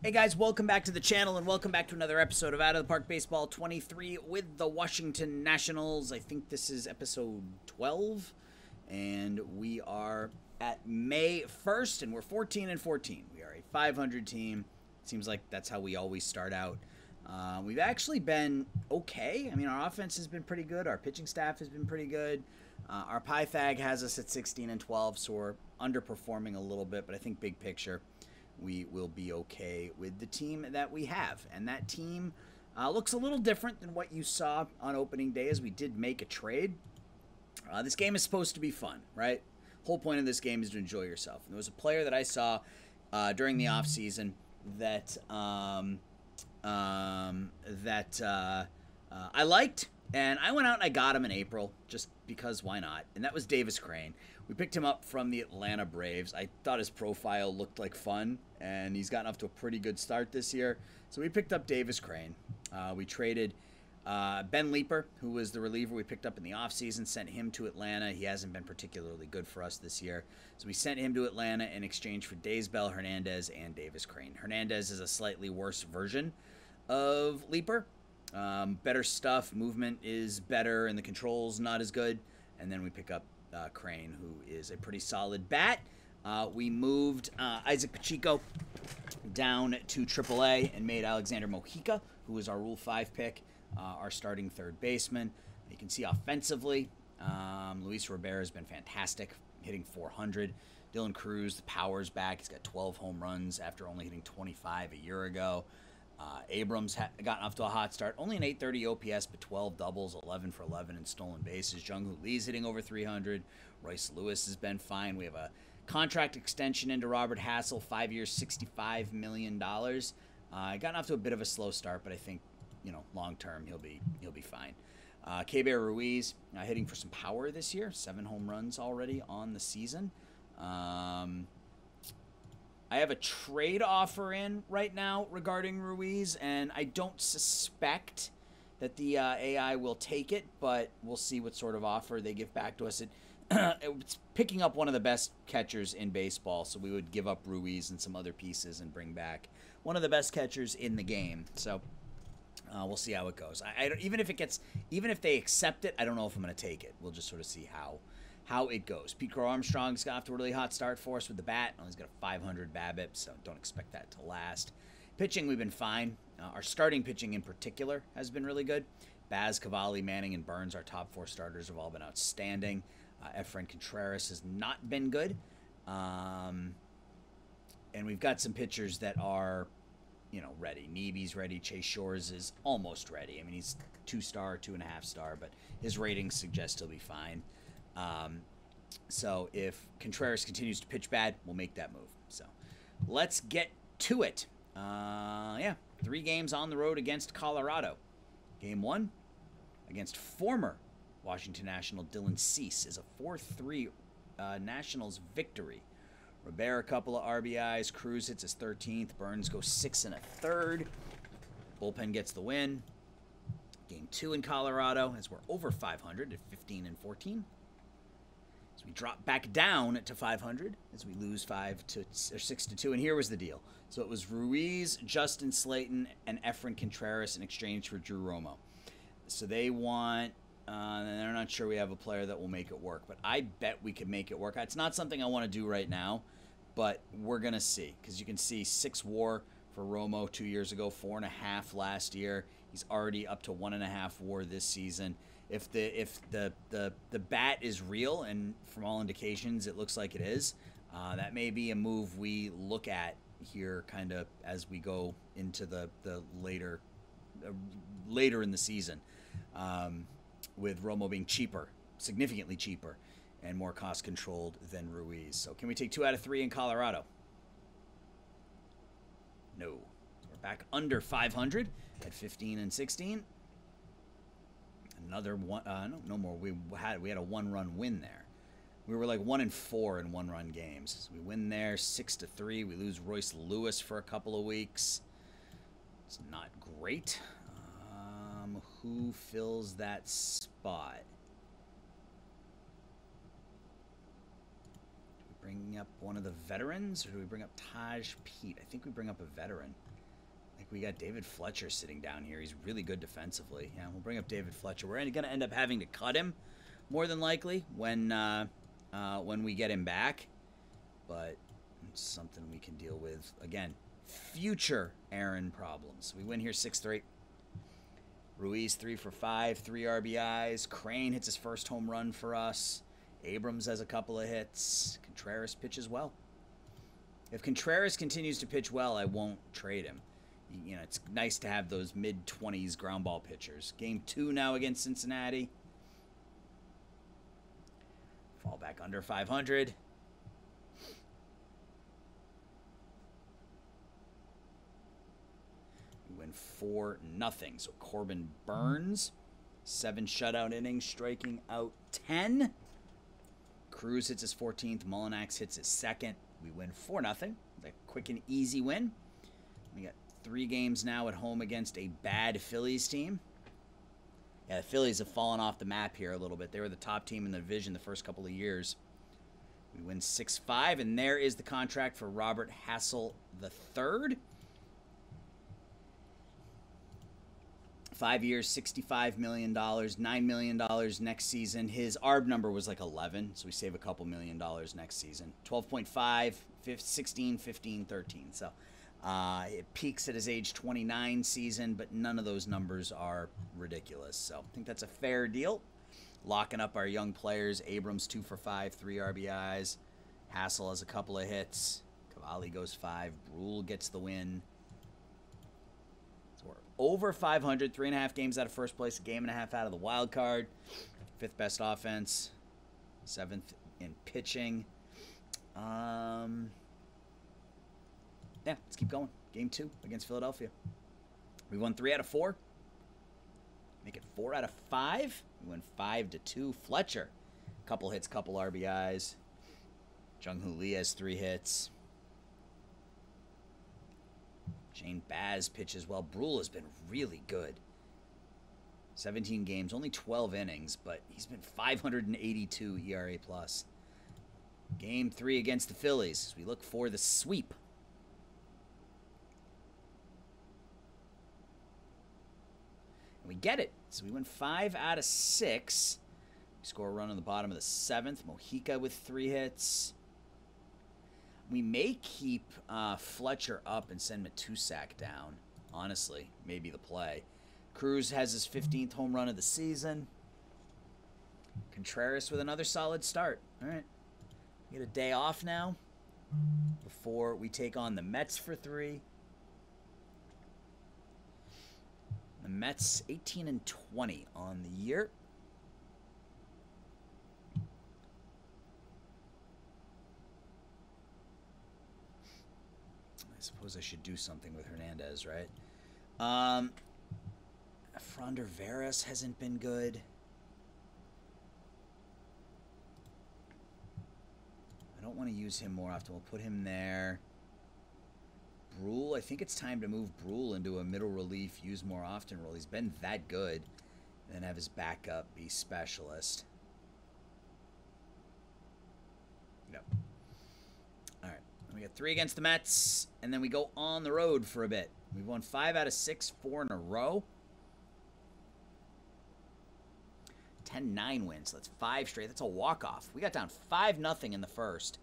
Hey guys, welcome back to the channel and welcome back to another episode of Out of the Park Baseball 23 with the Washington Nationals. I think this is episode 12 and we are at May 1st and we're 14 and 14. We are a 500 team. Seems like that's how we always start out. We've actually been okay. I mean, our offense has been pretty good. Our pitching staff has been pretty good. Our Pythag has us at 16 and 12, so we're underperforming a little bit, but I think big picture we will be okay with the team that we have. And that team looks a little different than what you saw on opening day, as we did make a trade. This game is supposed to be fun, right? Whole point of this game is to enjoy yourself. And there was a player that I saw during the offseason that I liked, and I went out and I got him in April just because why not? And that was Davis Crane. We picked him up from the Atlanta Braves. I thought his profile looked like fun, and he's gotten off to a pretty good start this year. So we picked up Davis Crane. We traded Ben Leeper, who was the reliever we picked up in the offseason, sent him to Atlanta. He hasn't been particularly good for us this year. So we sent him to Atlanta in exchange for Daysbel, Hernandez, and Davis Crane. Hernandez is a slightly worse version of Leeper. Better stuff, movement is better, and the control's not as good. And then we pick up Crane, who is a pretty solid bat. We moved Isaac Pacheco down to AAA and made Alexander Mojica, who is our Rule 5 pick, our starting third baseman. You can see offensively, Luis Rivera has been fantastic, hitting 400. Dylan Cruz, the power's back. He's got 12 home runs after only hitting 25 a year ago. Abrams gotten off to a hot start. Only an 830 OPS, but 12 doubles, 11 for 11 in stolen bases. Jung-Hoo Lee's hitting over 300. Royce Lewis has been fine. We have a contract extension into Robert Hassel, 5 years, $65 million. Gotten off to a bit of a slow start, but I think, long term he'll be fine. Keibert Ruiz hitting for some power this year. 7 home runs already on the season. I have a trade offer in right now regarding Ruiz, and I don't suspect that the AI will take it, but we'll see what sort of offer they give back to us. It's picking up one of the best catchers in baseball, so we would give up Ruiz and some other pieces and bring back one of the best catchers in the game. So we'll see how it goes. Even if they accept it, I don't know if I'm going to take it. We'll just sort of see how it goes. Pete Crow Armstrong's got off to a really hot start for us with the bat. He's got a 500 BABIP, so don't expect that to last. Pitching, we've been fine. Our starting pitching in particular has been really good. Baz, Cavalli, Manning, and Burns, our top 4 starters, have all been outstanding. Efren Contreras has not been good. And we've got some pitchers that are, ready. Neeby's ready. Chase Shores is almost ready. I mean, he's 2-star, 2.5-star, but his ratings suggest he'll be fine. So if Contreras continues to pitch bad, we'll make that move. So let's get to it. 3 games on the road against Colorado. Game 1 against former Washington National Dylan Cease is a 4-3 Nationals victory. Rivera, a couple of RBIs. Cruz hits his 13th. Burns goes 6 1/3. Bullpen gets the win. Game 2 in Colorado, as we're over 500 at 15 and 14. So we drop back down to 500 as we lose 6-2. And here was the deal. So it was Ruiz, Justin Slayton, and Efren Contreras in exchange for Drew Romo. So they want, and they're not sure we have a player that will make it work. But I bet we could make it work. It's not something I want to do right now, but we're going to see. Because you can see 6 WAR for Romo 2 years ago, 4.5 last year. He's already up to 1.5 WAR this season. If the bat is real, and from all indications it looks like it is, that may be a move we look at here kind of as we go into the later in the season, with Romo being cheaper, significantly cheaper, and more cost controlled than Ruiz. So can we take 2 out of 3 in Colorado? No. So we're back under 500 at 15 and 16. Another one, no more. We had a 1-run win there. We were like 1-4 in 1-run games. So we win there 6-3. We lose Royce Lewis for a couple of weeks. It's not great. Who fills that spot? Do we bring up one of the veterans, or do we bring up Taj Pete? I think we bring up a veteran. Like, we got David Fletcher sitting down here. He's really good defensively. Yeah, we'll bring up David Fletcher. We're going to end up having to cut him, more than likely, when we get him back. But it's something we can deal with. Again, future Aaron problems. We win here 6-3. Ruiz 3 for 5, 3 RBIs. Crane hits his first home run for us. Abrams has a couple of hits. Contreras pitches well. If Contreras continues to pitch well, I won't trade him. You know, it's nice to have those mid-20s ground ball pitchers. Game 2 now against Cincinnati. Fall back under 500. We win 4-0. So Corbin Burns, 7 shutout innings, striking out 10. Cruz hits his 14th. Mullinax hits his 2nd. We win 4-0. A quick and easy win. We got 3 games now at home against a bad Phillies team. Yeah, the Phillies have fallen off the map here a little bit. They were the top team in the division the first couple of years. We win 6-5, and there is the contract for Robert Hassel III. 5 years, $65 million, $9 million next season. His ARB number was like 11, so we save a couple $1 million next season. 12.5, 16, 15, 13. So it peaks at his age 29 season, but none of those numbers are ridiculous. So I think that's a fair deal. Locking up our young players. Abrams 2 for 5, 3 RBIs. Hassel has a couple of hits. Cavalli goes 5. Brule gets the win. So we're over 500, 3.5 games out of first place, a game and a half out of the wild card. 5th best offense, 7th in pitching. Yeah, let's keep going. Game 2 against Philadelphia. We won 3 out of 4. Make it 4 out of 5. We win 5-2. Fletcher, couple hits, couple RBIs. Jung-Hoo Lee has 3 hits. Shane Baz pitches well. Brule has been really good. 17 games, only 12 innings, but he's been 582 ERA+. Game 3 against the Phillies. We look for the sweep. And we get it. So we win 5 out of 6. We score a run on the bottom of the 7th. Mojica with 3 hits. We may keep Fletcher up and send Matusak down. Honestly, maybe the play. Cruz has his 15th home run of the season. Contreras with another solid start. All right. We get a day off now before we take on the Mets for 3. The Mets 18-20 on the year. I suppose I should do something with Hernandez, right? Fronder Veras hasn't been good. I don't want to use him more often. We'll put him there. Brule, I think it's time to move Brule into a middle relief, use more often role. He's been that good. And then have his backup be specialist. Yep. All right. We got 3 against the Mets, and then we go on the road for a bit. We've won 5 out of 6, 4 in a row. 10-9 wins. That's 5 straight. That's a walk-off. We got down 5-0 in the first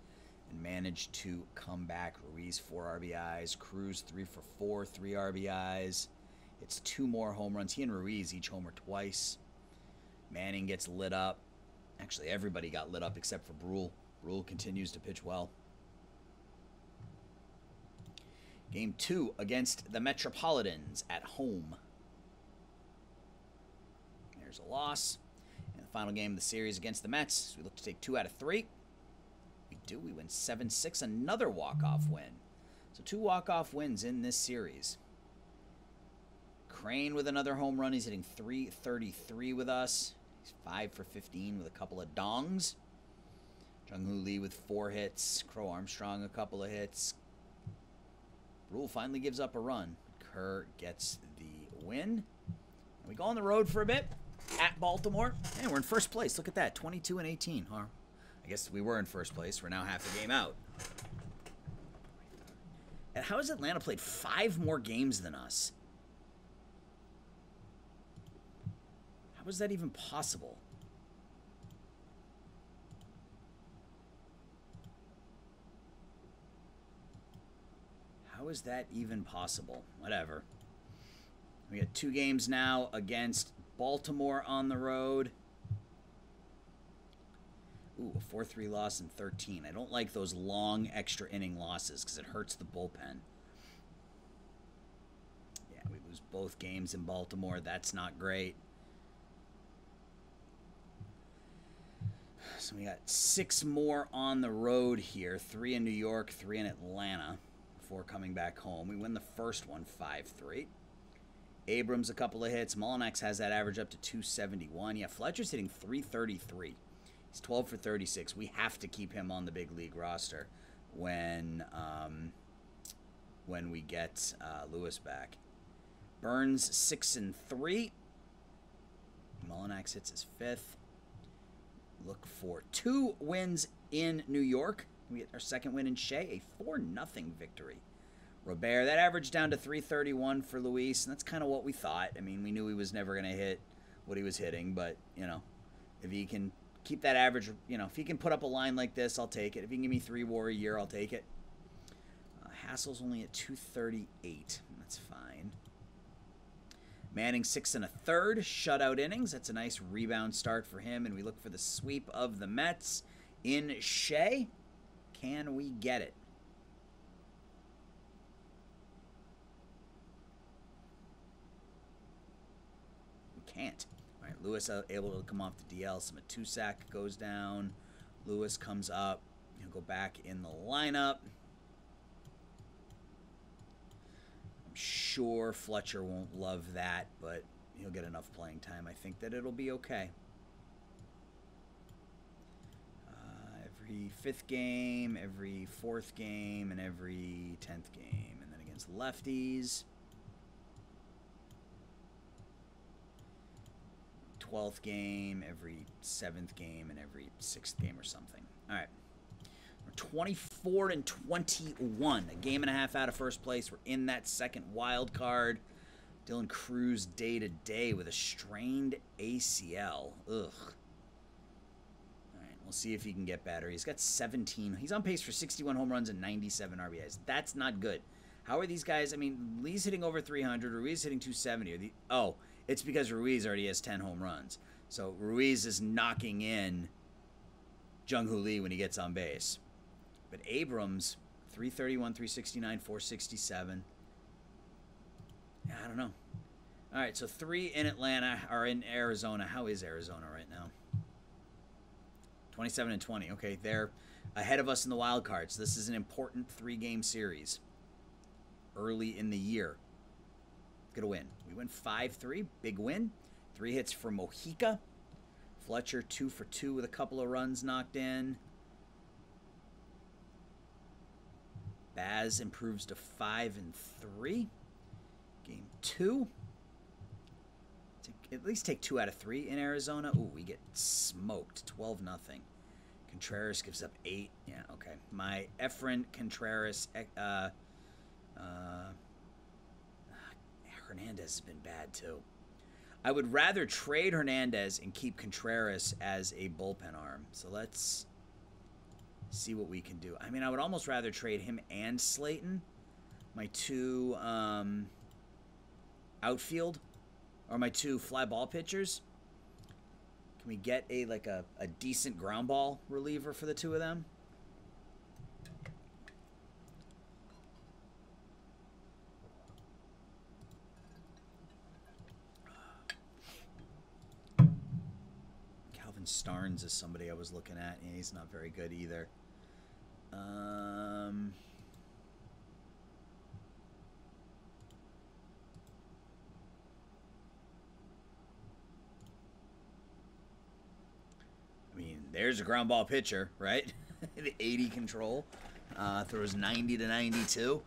and managed to come back. Ruiz, 4 RBIs. Cruz, 3 for 4, 3 RBIs. It's 2 more home runs. He and Ruiz each homer twice. Manning gets lit up. Actually, everybody got lit up except for Brule. Brule continues to pitch well. Game 2 against the Metropolitans at home. There's a loss. And the final game of the series against the Mets, we look to take 2 out of 3. We do. We win 7-6. Another walk-off win. So 2 walk-off wins in this series. Crane with another home run. He's hitting .333 with us. He's 5 for 15 with a couple of dongs. Jung-Hoo Lee with 4 hits. Crow Armstrong a couple of hits. Brule finally gives up a run. Kerr gets the win. We go on the road for a bit at Baltimore. And we're in first place. Look at that. 22-18. Huh? I guess we were in first place. We're now half a game out. And how has Atlanta played 5 more games than us? How is that even possible? How is that even possible? Whatever. We got 2 games now against Baltimore on the road. Ooh, a 4-3 loss in 13. I don't like those long extra inning losses because it hurts the bullpen. Yeah, we lose both games in Baltimore. That's not great. So we got 6 more on the road here. 3 in New York, 3 in Atlanta before coming back home. We win the first one 5-3. Abrams a couple of hits. Molinex has that average up to 271. Yeah, Fletcher's hitting 333. He's 12 for 36. We have to keep him on the big league roster when we get Lewis back. Burns 6-3. Molinex hits his 5th. Look for 2 wins in New York. We get our 2nd win in Shea, a 4-0 victory. Robert, that averaged down to 331 for Luis, and that's kind of what we thought. I mean, we knew he was never going to hit what he was hitting, but, you know, if he can keep that average, you know, if he can put up a line like this, I'll take it. If he can give me 3 WAR a year, I'll take it. Hassel's only at 238. That's fine. Manning 6 1/3 shutout innings. That's a nice rebound start for him, and we look for the sweep of the Mets in Shea. Can we get it? Can't. All right, Lewis able to come off the DL. Matusak goes down. Lewis comes up. He'll go back in the lineup. I'm sure Fletcher won't love that, but he'll get enough playing time. I think that it'll be okay. Every 5th game, every 4th game, and every 10th game. And then against lefties. 12th game, every 7th game, and every 6th game or something. All right. We're 24-21. A game and a half out of first place. We're in that 2nd wild card. Dylan Cruz day-to-day with a strained ACL. Ugh. All right. We'll see if he can get better. He's got 17. He's on pace for 61 home runs and 97 RBIs. That's not good. How are these guys? I mean, Lee's hitting over 300. Ruiz hitting 270. It's because Ruiz already has 10 home runs. So Ruiz is knocking in Jung-Hoo Lee when he gets on base. But Abrams, 331, 369, 467. Yeah, I don't know. All right, so 3 in Atlanta or in Arizona. How is Arizona right now? 27-20. Okay, they're ahead of us in the wild card. So this is an important 3-game series early in the year. Get a win. We win 5-3. Big win. 3 hits for Mojica. Fletcher 2 for 2 with a couple of runs knocked in. Baz improves to 5-3. Game 2. At least take 2 out of 3 in Arizona. Ooh, we get smoked. 12-0. Contreras gives up 8. Yeah, okay. My Efren Contreras Hernandez has been bad too. I would rather trade Hernandez and keep Contreras as a bullpen arm. So let's see what we can do. I mean, I would almost rather trade him and Slayton, my 2 outfield, or my 2 fly ball pitchers. Can we get a decent ground ball reliever for the 2 of them? Starnes is somebody I was looking at, and he's not very good either. I mean, there's a ground ball pitcher, right? The 80 control. Throws 90 to 92.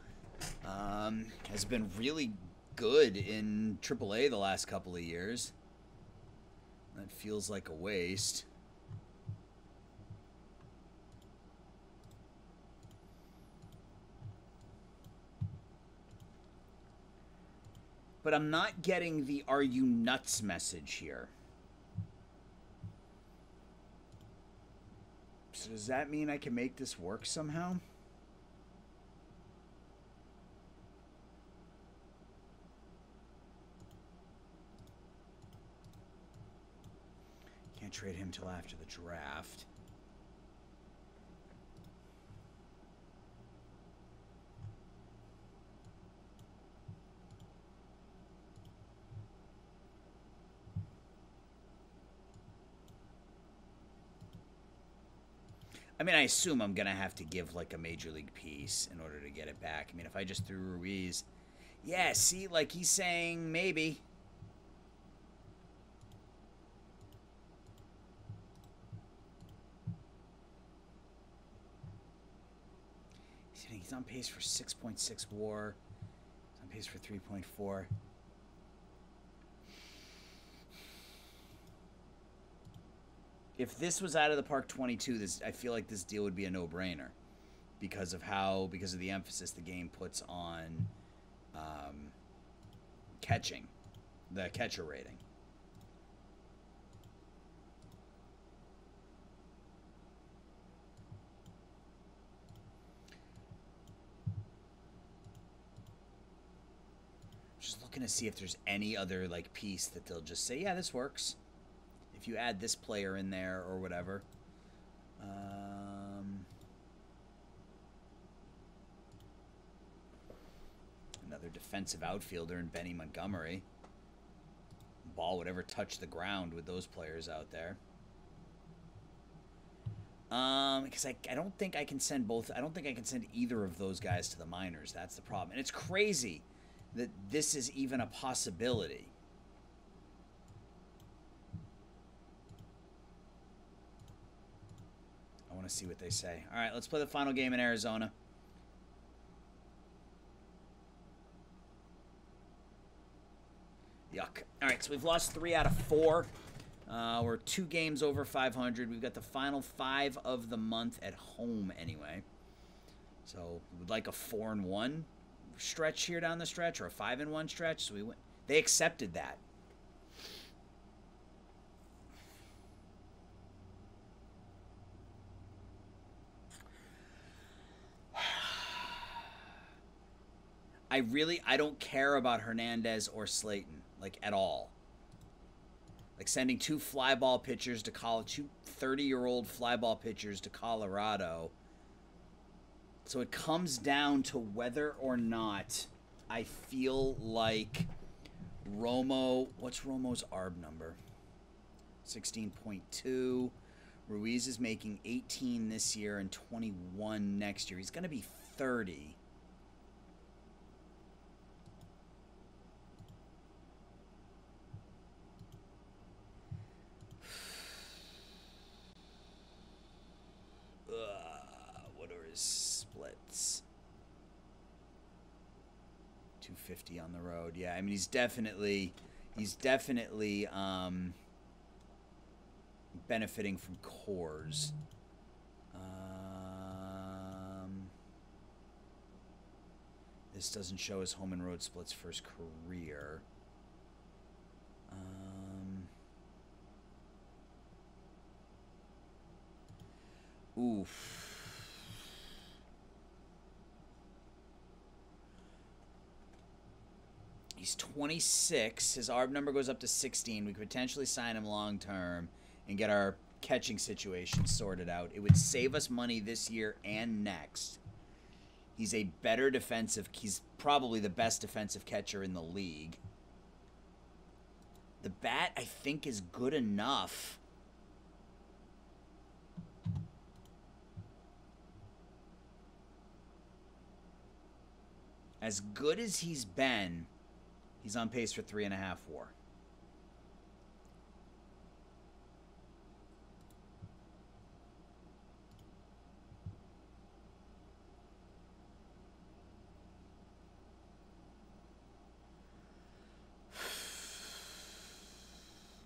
Has been really good in AAA the last couple of years. That feels like a waste. But I'm not getting the "are you nuts" message here. So does that mean I can make this work somehow? Can't trade him till after the draft. I mean, I assume I'm going to have to give, like, a major league piece in order to get it back. I mean, if I just threw Ruiz... Yeah, see, like, he's saying maybe. He's on pace for 6.6 WAR. He's on pace for 3.4. If this was out of the park 22, I feel like this deal would be a no-brainer because of the emphasis the game puts on catching, the catcher rating. Just looking to see if there's any other like piece that they'll just say, yeah, this works. If you add this player in there or whatever. Another defensive outfielder in Benny Montgomery. Ball would ever touch the ground with those players out there. Because I don't think I can send both. I don't think I can send either of those guys to the minors. That's the problem. And it's crazy that this is even a possibility. I want to see what they say. All right, let's play the final game in Arizona. Yuck. All right, so we've lost 3 out of 4. We're 2 games over 500. We've got the final 5 of the month at home anyway. So we'd like a 4-1 stretch here down the stretch or a 5-1 stretch. So we went. They accepted that. I don't care about Hernandez or Slayton, like, at all. Like, sending 2 fly ball pitchers to college, 2 30-year-old fly ball pitchers to Colorado. So it comes down to whether or not I feel like Romo, what's Romo's ARB number? 16.2. Ruiz is making 18 this year and 21 next year. He's going to be 30. What are his splits? 250 on the road. Yeah, I mean he's definitely benefiting from cores. This doesn't show his home and road splits for his career. Oof. He's 26. His ARB number goes up to 16. We could potentially sign him long term and get our catching situation sorted out. It would save us money this year and next. He's a better defensive. He's probably the best defensive catcher in the league. The bat, I think, is good enough. As good as he's been, he's on pace for 3.5 WAR.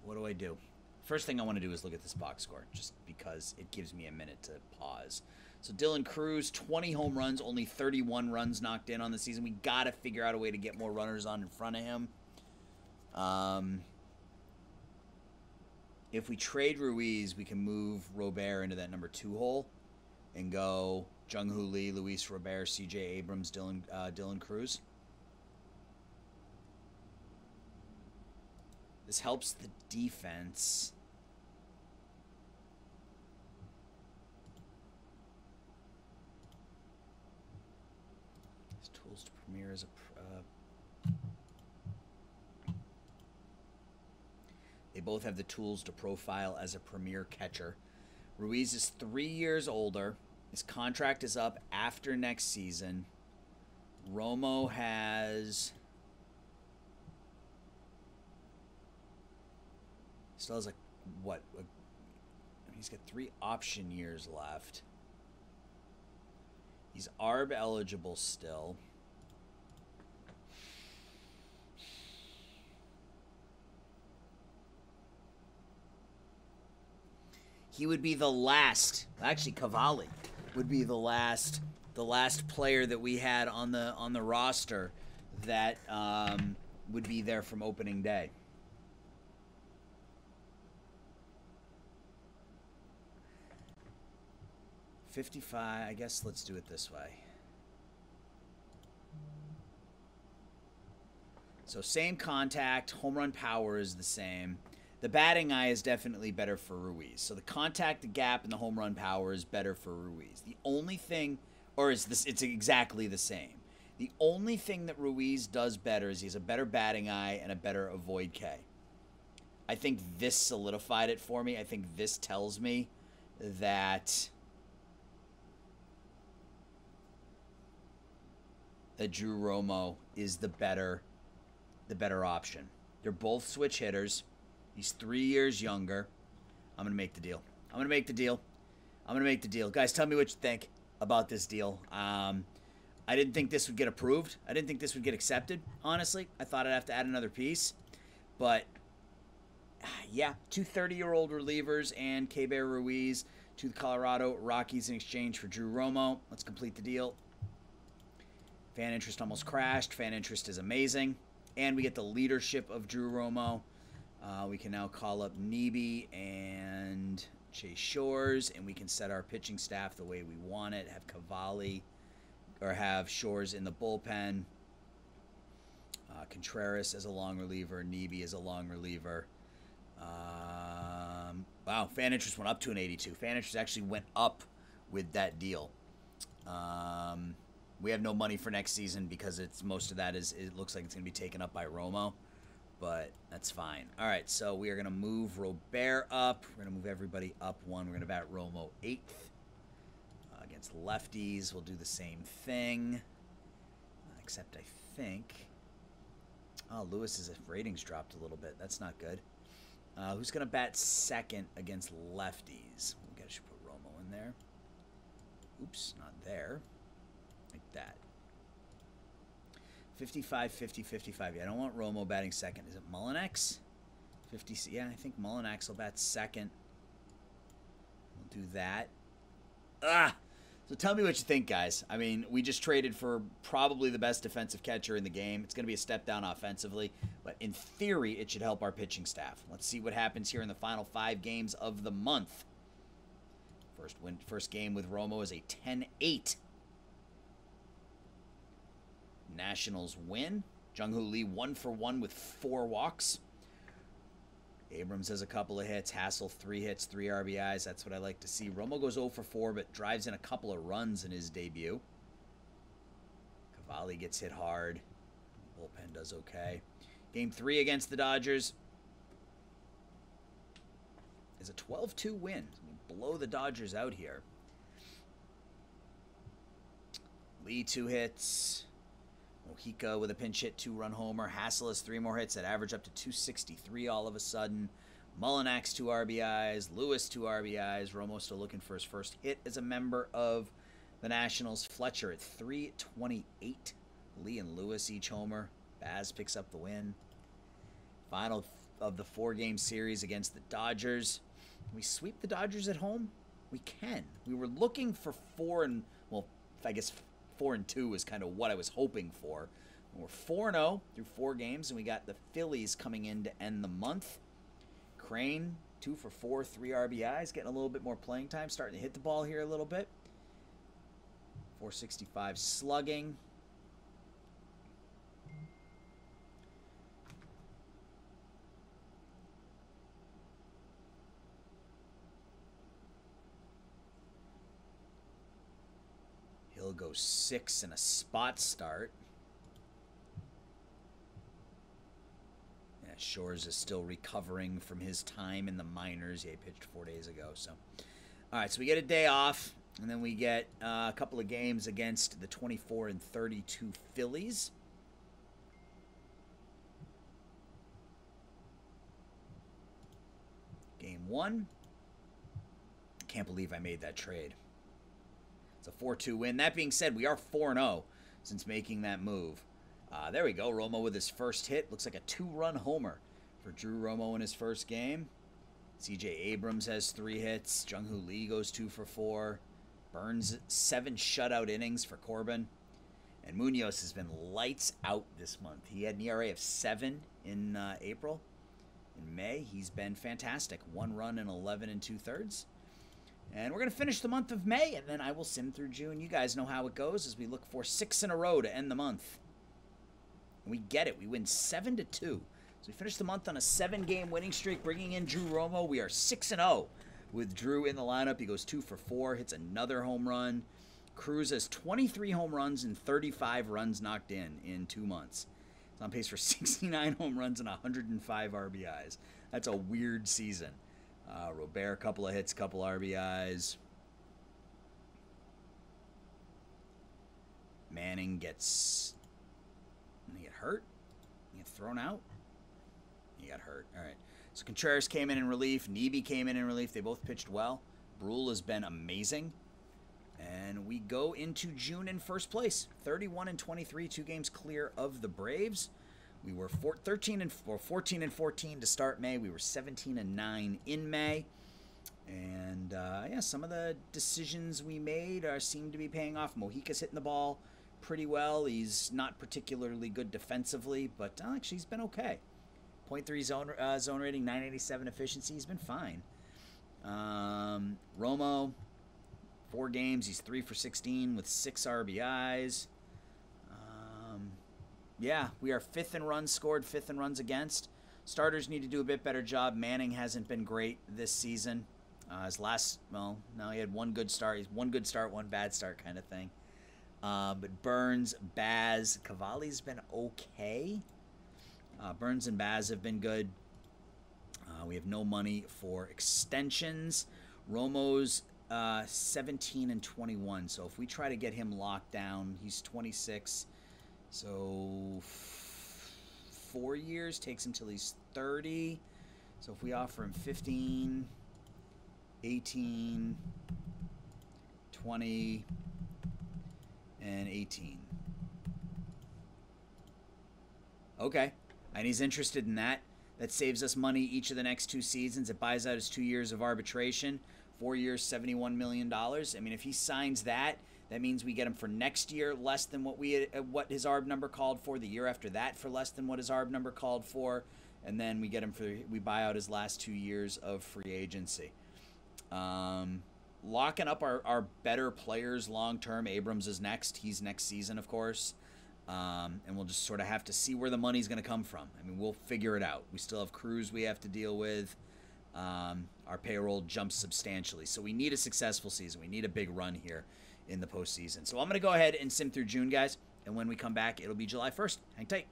What do I do? First thing I want to do is look at this box score, just because it gives me a minute to pause. So Dylan Cruz, 20 home runs, only 31 runs knocked in on the season. We got to figure out a way to get more runners on in front of him. If we trade Ruiz, we can move Robert into that number 2 hole and go Jung-Hoo Lee, Luis Robert, C.J. Abrams, Dylan Cruz. This helps the defense. His tools to premier as a... They both have the tools to profile as a premier catcher. Ruiz is 3 years older. His contract is up after next season. Romo has... Still has he's got 3 option years left. He's ARB eligible still. He would be the last. Actually, Cavalli would be the last player that we had on the roster that would be there from opening day. $55. I guess let's do it this way. So same contact, home run power is the same. The batting eye is definitely better for Ruiz. So the contact, the gap, and the home run power is better for Ruiz. The only thing, or is this? It's exactly the same. The only thing that Ruiz does better is he has a better batting eye and a better avoid K. I think this solidified it for me. I think this tells me that Drew Romo is the better option. They're both switch hitters. He's 3 years younger. I'm going to make the deal. Guys, tell me what you think about this deal. I didn't think this would get approved. I didn't think this would get accepted, honestly. I thought I'd have to add another piece. But, yeah, 2 30-year-old relievers and Keibert Ruiz to the Colorado Rockies in exchange for Drew Romo. Let's complete the deal. Fan interest almost crashed. Fan interest is amazing. And we get the leadership of Drew Romo. We can now call up Neebe and Chase Shores, and we can set our pitching staff the way we want it. Have Cavalli, or have Shores in the bullpen. Contreras as a long reliever. Neebe as a long reliever. Wow, fan interest went up to an 82. Fan interest actually went up with that deal. We have no money for next season because most of that it looks like it's going to be taken up by Romo. But that's fine. All right, so we are going to move Robert up. We're going to move everybody up 1. We're going to bat Romo 8th against lefties. We'll do the same thing, except I think... Oh, Lewis's ratings dropped a little bit. That's not good. Who's going to bat 2nd against lefties? We should put Romo in there. Oops, not there. Like that. 55, 50, 55. Yeah, I don't want Romo batting 2nd. Is it Mullinax? 50. Yeah, I think Mullinax will bat 2nd. We'll do that. So tell me what you think, guys. I mean, we just traded for probably the best defensive catcher in the game. It's going to be a step down offensively, but in theory, it should help our pitching staff. Let's see what happens here in the final 5 games of the month. First game with Romo is a 10-8. Nationals win. Jung-Hoo Lee 1 for 1 with 4 walks. Abrams has a couple of hits. Hassel 3 hits, 3 RBIs. That's what I like to see. Romo goes 0 for 4, but drives in a couple of runs in his debut. Cavalli gets hit hard. Bullpen does okay. Game 3 against the Dodgers is a 12-2 win. Blow the Dodgers out here. Lee 2 hits. Mojica with a pinch hit 2-run homer. Hassel has 3 more hits that average up to 263 all of a sudden. Mullinax 2 RBIs. Lewis 2 RBIs. Romo still looking for his first hit as a member of the Nationals. Fletcher at 328. Lee and Lewis each homer. Baz picks up the win. Final of the 4-game series against the Dodgers. Can we sweep the Dodgers at home? We can. We were looking for 4 and, well, I guess 4-2 is kind of what I was hoping for. We're 4-0 through 4 games, and we got the Phillies coming in to end the month. Crane, 2 for 4, 3 RBIs, getting a little bit more playing time, starting to hit the ball here a little bit. 465 slugging. He'll go 6 in a spot start. Yeah, Shores is still recovering from his time in the minors. Yeah, he pitched 4 days ago. So, all right, so we get a day off, and then we get a couple of games against the 24 and 32 Phillies. Game 1. Can't believe I made that trade. It's a 4-2 win. That being said, we are 4-0 since making that move. There we go. Romo with his first hit. Looks like a 2-run homer for Drew Romo in his first game. C.J. Abrams has 3 hits. Jung-Hoo Lee goes 2 for 4. Burns 7 shutout innings for Corbin. And Munoz has been lights out this month. He had an ERA of 7 in April. In May, he's been fantastic. 1 run in 11 2/3. And we're going to finish the month of May, and then I will sim through June. You guys know how it goes as we look for 6 in a row to end the month. And we get it. We win 7-2. So we finish the month on a 7-game winning streak, bringing in Drew Romo. We are 6-0 with Drew in the lineup. He goes 2 for 4, hits another home run. Cruz has 23 home runs and 35 runs knocked in 2 months. He's on pace for 69 home runs and 105 RBIs. That's a weird season. Robert, a couple of hits, couple RBIs. Manning gets... Did he get hurt? He get thrown out? He got hurt. All right. So Contreras came in relief. Neebe came in relief. They both pitched well. Brule has been amazing. And we go into June in first place. 31 and 23, 2 games clear of the Braves. We were 14 and 14 to start May. We were 17 and 9 in May. And yeah, some of the decisions we made seem to be paying off. Mojica's hitting the ball pretty well. He's not particularly good defensively, but actually he's been okay. 0.3 zone rating, 987 efficiency. He's been fine. Romo, 4 games. He's 3 for 16 with 6 RBIs. Yeah, we are 5th in runs scored, 5th in runs against. Starters need to do a bit better job. Manning hasn't been great this season. His last, well, no, he had 1 good start. He's 1 good start, 1 bad start kind of thing. But Burns, Baz, Cavalli's been okay. Burns and Baz have been good. We have no money for extensions. Romo's 17 and 21. So if we try to get him locked down, he's 26. So 4 years takes him till he's 30. So if we offer him 15, 18, 20, and 18. Okay. And he's interested in that. That saves us money each of the next 2 seasons. It buys out his 2 years of arbitration. 4 years, $71 million. I mean, if he signs that, that means we get him for next year less than what his ARB number called for. The year after that for less than what his ARB number called for, and then we get him we buy out his last 2 years of free agency. Locking up our better players long term. Abrams is next. He's next season, of course, and we'll just sort of have to see where the money's going to come from. I mean, we'll figure it out. We still have Cruz we have to deal with. Our payroll jumps substantially, so we need a successful season. We need a big run here in the postseason. So I'm going to go ahead and sim through June, guys. And when we come back, it'll be July 1st. Hang tight.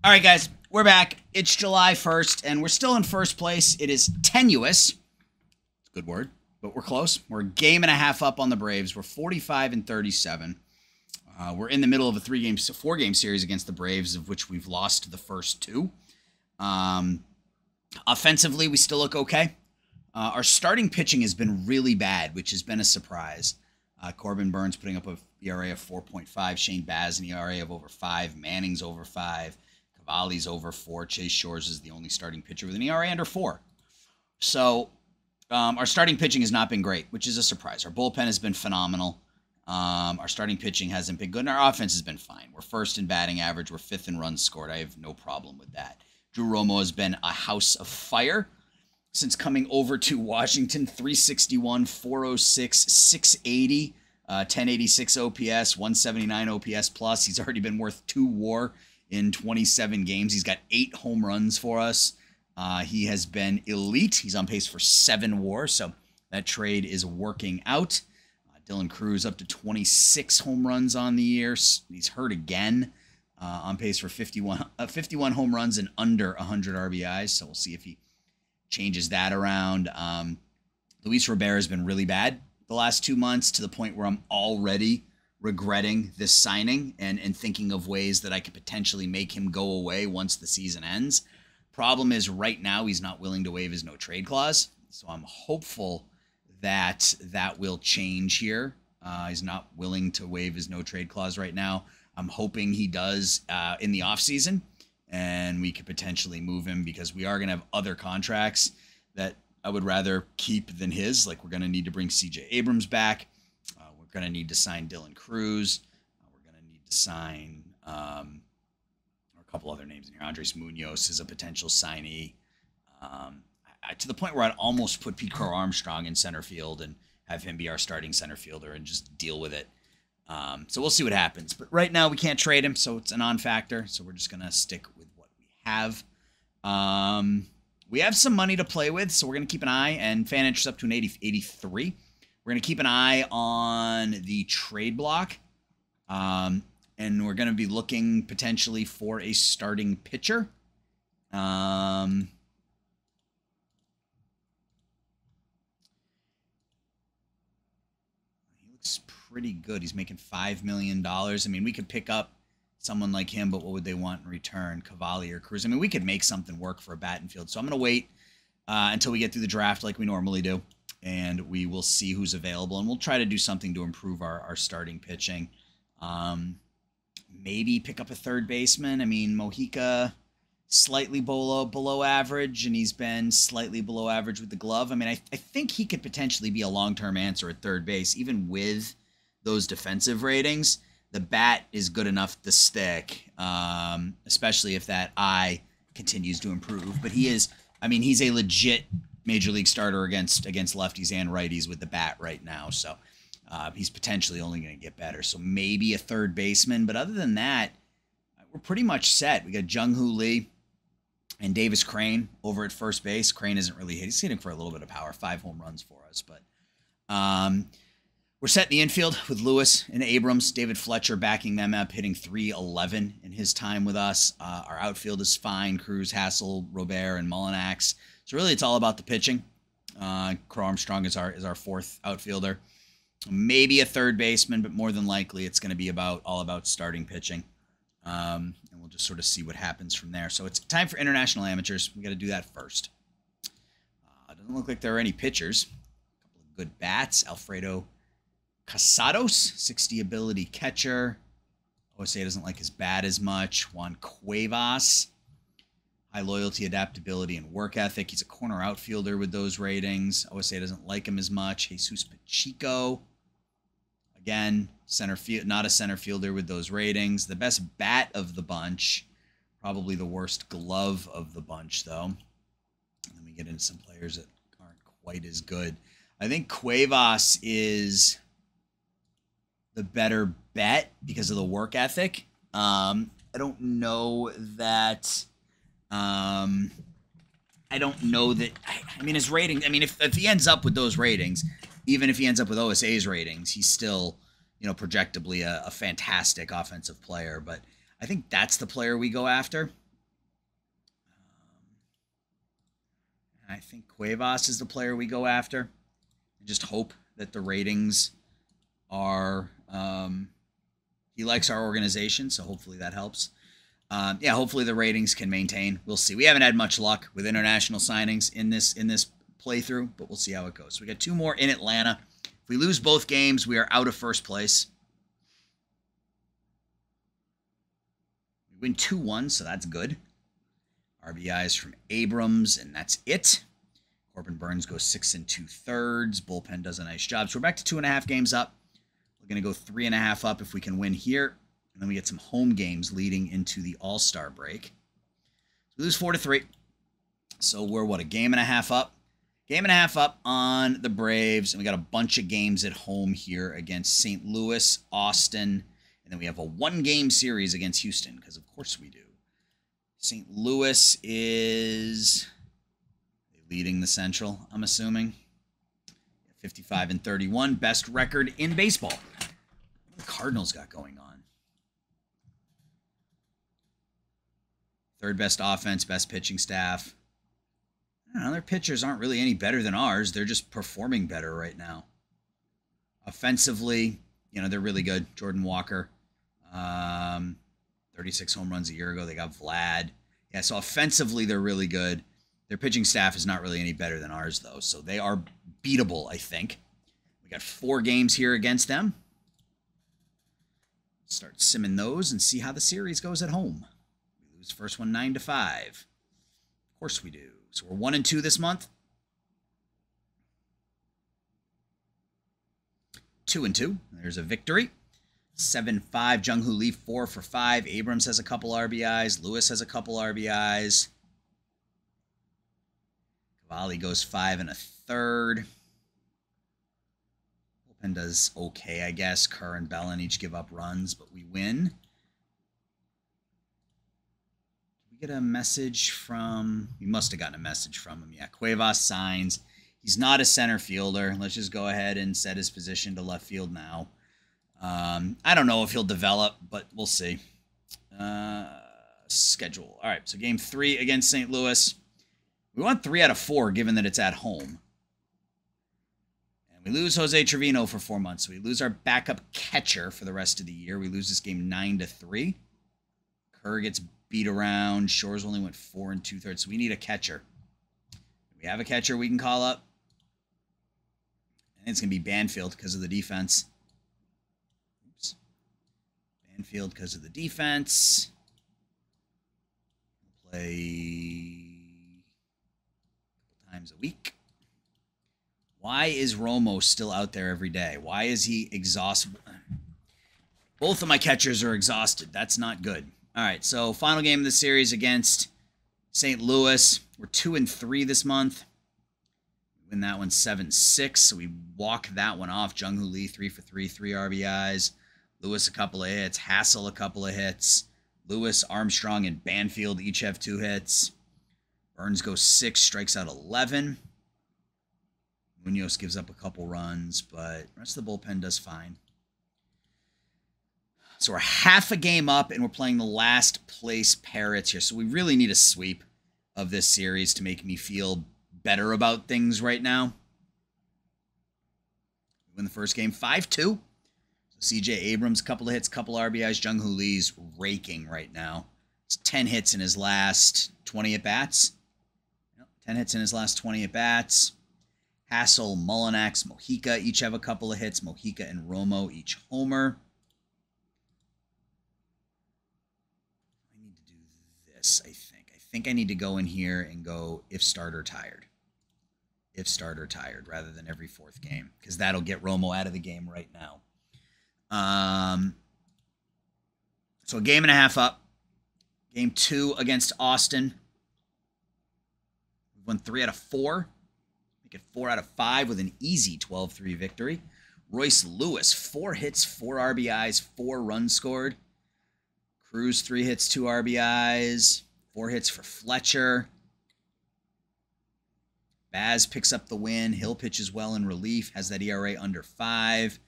All right, guys. We're back. It's July 1st, and we're still in first place. It is tenuous. It's a good word, but we're close. We're a game and a half up on the Braves. We're 45 and 37. We're in the middle of a 4-game series against the Braves, of which we've lost the first 2. Offensively, we still look okay. Our starting pitching has been really bad, which has been a surprise. Corbin Burns putting up an ERA of 4.5. Shane Baz an ERA of over 5. Manning's over 5. Cavalli's over 4. Chase Shores is the only starting pitcher with an ERA under 4. So our starting pitching has not been great, which is a surprise. Our bullpen has been phenomenal. Our starting pitching hasn't been good, and our offense has been fine. We're first in batting average. We're fifth in runs scored. I have no problem with that. Drew Romo has been a house of fire since coming over to Washington. 361, 406, 680, 1086 OPS, 179 OPS plus. He's already been worth 2 WAR in 27 games. He's got 8 home runs for us. He has been elite. He's on pace for 7 WAR, so that trade is working out. Dylan Cruz up to 26 home runs on the year. He's hurt again, on pace for 51 home runs and under 100 RBIs. So we'll see if he changes that around. Luis Robert has been really bad the last 2 months, to the point where I'm already regretting this signing and thinking of ways that I could potentially make him go away once the season ends. Problem is, right now he's not willing to waive his no trade clause. So I'm hopeful that will change here. He's not willing to waive his no trade clause right now. I'm hoping he does in the offseason, and we could potentially move him, because we are going to have other contracts that I would rather keep than his. Like, we're going to need to bring CJ Abrams back. We're going to need to sign Dylan Cruz. We're going to need to sign a couple other names in here. Andres Munoz is a potential signee. To the point where I'd almost put Pete Crow Armstrong in center field and have him be our starting center fielder and just deal with it. So we'll see what happens. But right now we can't trade him, so it's a non-factor. So we're just going to stick with what we have. We have some money to play with, so we're going to keep an eye. And fan interest up to an 83. We're going to keep an eye on the trade block. And we're going to be looking potentially for a starting pitcher. Pretty good. He's making $5 million. I mean, we could pick up someone like him, but what would they want in return? Cavalli or Cruz? I mean, we could make something work for a Battenfield. So I'm going to wait until we get through the draft like we normally do, and we will see who's available, and we'll try to do something to improve our starting pitching. Maybe pick up a third baseman. I mean, Mojica, slightly below average, and he's been slightly below average with the glove. I mean, I think he could potentially be a long-term answer at third base, even with those defensive ratings. The bat is good enough to stick, especially if that eye continues to improve. But he is, I mean, he's a legit major league starter against lefties and righties with the bat right now. So he's potentially only going to get better. So maybe a third baseman. But other than that, we're pretty much set. We got Jung-Hoo Lee and Davis Crane over at first base. Crane isn't really hit. He's hitting for a little bit of power, 5 home runs for us. But we're set in the infield with Lewis and Abrams. David Fletcher backing them up, hitting .311 in his time with us. Our outfield is fine. Cruz, Hassel, Robert, and Mullinax. So really, it's all about the pitching. Crow Armstrong is our fourth outfielder. Maybe a third baseman, but more than likely, it's going to be all about starting pitching. And we'll just sort of see what happens from there. So it's time for international amateurs. We got to do that first. It doesn't look like there are any pitchers. A couple of good bats. Alfredo Casados, 60 ability catcher. OSA doesn't like his bat as much. Juan Cuevas, high loyalty, adaptability, and work ethic. He's a corner outfielder with those ratings. OSA doesn't like him as much. Jesus Pacheco, again, center field, not a center fielder with those ratings. The best bat of the bunch, probably the worst glove of the bunch, though. And then we get into some players that aren't quite as good. I think Cuevas is the better bet because of the work ethic. I don't know that. I mean, his rating. I mean, if he ends up with those ratings, even if he ends up with OSA's ratings, he's still, projectably a fantastic offensive player. But I think that's the player we go after. I think Cuevas is the player we go after. And just hope that the ratings are. He likes our organization, so hopefully that helps. Hopefully the ratings can maintain. We'll see. We haven't had much luck with international signings in this playthrough, but we'll see how it goes. So we got 2 more in Atlanta. If we lose both games, we are out of first place. We win 2-1, so that's good. RBIs from Abrams, and that's it. Corbin Burns goes 6 2/3. Bullpen does a nice job. So we're back to 2.5 games up. We're going to go 3.5 up if we can win here. And then we get some home games leading into the All-Star break. We lose 4-3. So we're, what, a game and a half up? Game and a half up on the Braves. And we got a bunch of games at home here against St. Louis, Austin. And then we have a 1-game series against Houston, because of course we do. St. Louis is leading the Central, I'm assuming. 55-31, best record in baseball. What the Cardinals got going on? Third best offense, best pitching staff. I don't know, their pitchers aren't really any better than ours. They're just performing better right now. Offensively, you know, they're really good. Jordan Walker, 36 home runs a year ago. They got Vlad. Yeah, so offensively, they're really good. Their pitching staff is not really any better than ours, though. So they are beatable, I think. We got 4 games here against them. Start simming those and see how the series goes at home. We lose the first one 9-5. Of course we do. So we're 1-2 this month. 2-2. There's a victory. 7-5. Jung-Hoo Lee 4 for 5. Abrams has a couple RBIs. Lewis has a couple RBIs. Cavalli goes 5 1/3. Bullpen does okay, I guess. Kerr and Bellin each give up runs, but we win. Did we get a message from... We must have gotten a message from him. Yeah, Cuevas signs. He's not a center fielder. Let's just go ahead and set his position to left field now. I don't know if he'll develop, but we'll see. Schedule. All right, so game 3 against St. Louis. We want 3 out of 4, given that it's at home. And we lose Jose Trevino for 4 months. So we lose our backup catcher for the rest of the year. We lose this game 9-3. Kerr gets beat around. Shores only went 4 2/3. So we need a catcher. We have a catcher we can call up. And it's going to be Banfield because of the defense. Oops. Banfield because of the defense. We'll play times a week. Why is Romo still out there every day? Why is he exhausted? Both of my catchers are exhausted. That's not good. All right, so final game of the series against St. Louis. We're 2-3 this month. We win that one 7-6, so we walk that one off. Jung-Hoo Lee 3 for 3, 3 RBIs. Lewis a couple of hits. Hassel a couple of hits. Lewis, Armstrong, and Banfield each have 2 hits. Burns goes 6, strikes out 11. Munoz gives up a couple runs, but the rest of the bullpen does fine. So we're half a game up, and we're playing the last place Parrots here. So we really need a sweep of this series to make me feel better about things right now. We win the first game 5-2. So C.J. Abrams, couple of hits, couple RBIs. Jung-Hoo Lee's raking right now. It's 10 hits in his last 20 at-bats. 10 hits in his last 20 at-bats. Hassel, Mullinax, Mojica each have a couple of hits. Mojica and Romo each homer. I need to do this, I think. I think I need to go in here and go if starter tired. If starter tired rather than every 4th game, because that'll get Romo out of the game right now. So a game and a half up. Game 2 against Austin. We've won 3 out of 4. Make it 4 out of 5 with an easy 12-3 victory. Royce Lewis, 4 hits, 4 RBIs, 4 runs scored. Cruz, 3 hits, 2 RBIs, 4 hits for Fletcher. Baz picks up the win. Hill pitches well in relief, has that ERA under 5.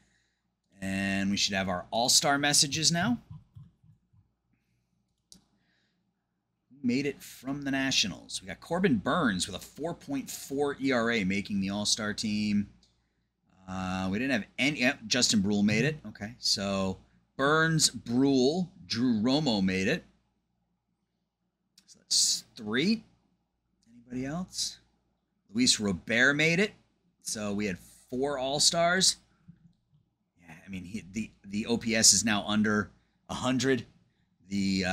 And we should have our all-star messages now. Made it from the Nationals. We got Corbin Burns with a 4.4 ERA making the all-star team. We didn't have any... Yep, Justin Brule made it. Okay, so Burns, Brule, Drew Romo made it. So that's 3. Anybody else? Luis Robert made it. So we had 4 all-stars. Yeah, I mean, the OPS is now under 100. The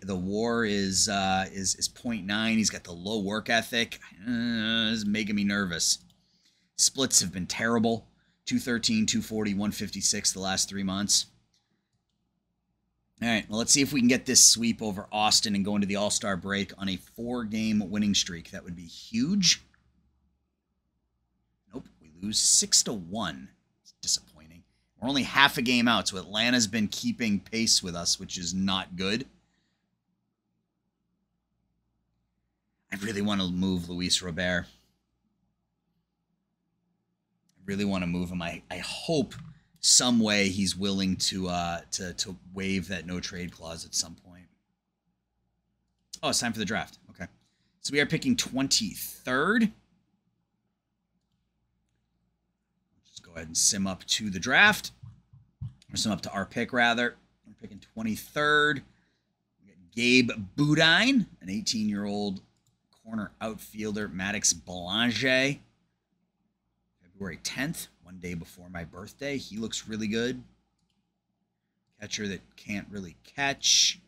WAR is 0.9. He's got the low work ethic. This is making me nervous. Splits have been terrible. 213, 240, 156 the last 3 months. All right, well, let's see if we can get this sweep over Austin and go into the All-Star break on a 4-game winning streak. That would be huge. Nope, we lose 6-1. It's disappointing. We're only half a game out, so Atlanta's been keeping pace with us, which is not good. I really want to move Luis Robert. I really want to move him. I hope some way he's willing to waive that no trade clause at some point. Oh, it's time for the draft. Okay. So we are picking 23rd. Just go ahead and sim up to the draft. Or sim up to our pick, rather. We're picking 23rd. We got Gabe Boudin, an 18-year-old corner outfielder. Maddox Belanger. February 10th. 1 day before my birthday. He looks really good. Catcher that can't really catch.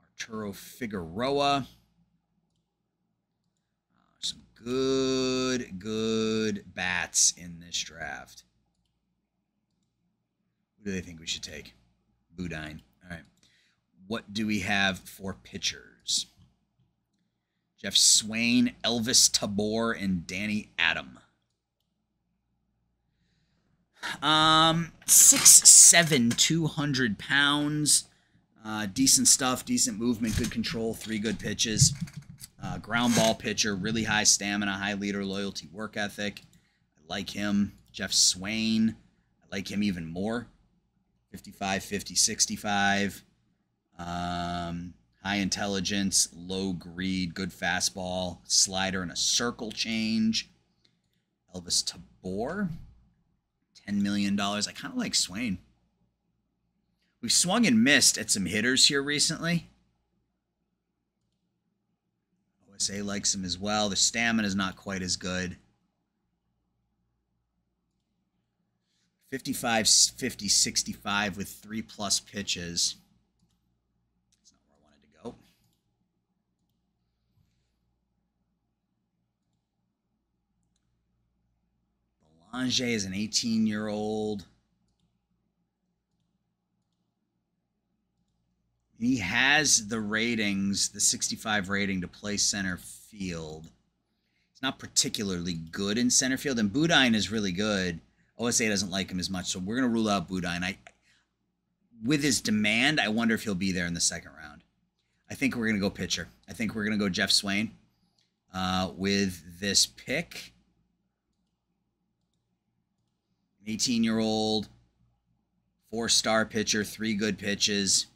Arturo Figueroa. Some good bats in this draft. Who do they think we should take? Boudin. All right. What do we have for pitchers? Jeff Swain, Elvis Tabor, and Danny Adam. 6'7", 200 pounds. Decent stuff, decent movement, good control, 3 good pitches. Ground ball pitcher, really high stamina, high leader, loyalty, work ethic. I like him. Jeff Swain, I like him even more. 55, 50, 65. High intelligence, low greed, good fastball, slider, and a circle change. Elvis Tabor. $10 million. I kind of like Swain. We've swung and missed at some hitters here recently. OSA likes him as well. The stamina is not quite as good. 55, 50, 65 with 3+ pitches. That's not where I wanted to go. Belanger is an 18-year-old. He has the ratings, the 65 rating to play center field. He's not particularly good in center field, and Boudin is really good. OSA doesn't like him as much, so we're going to rule out Boudin. With his demand, I wonder if he'll be there in the second round. I think we're going to go pitcher. I think we're going to go Jeff Swain with this pick. 18-year-old, 4-star pitcher, 3 good pitches.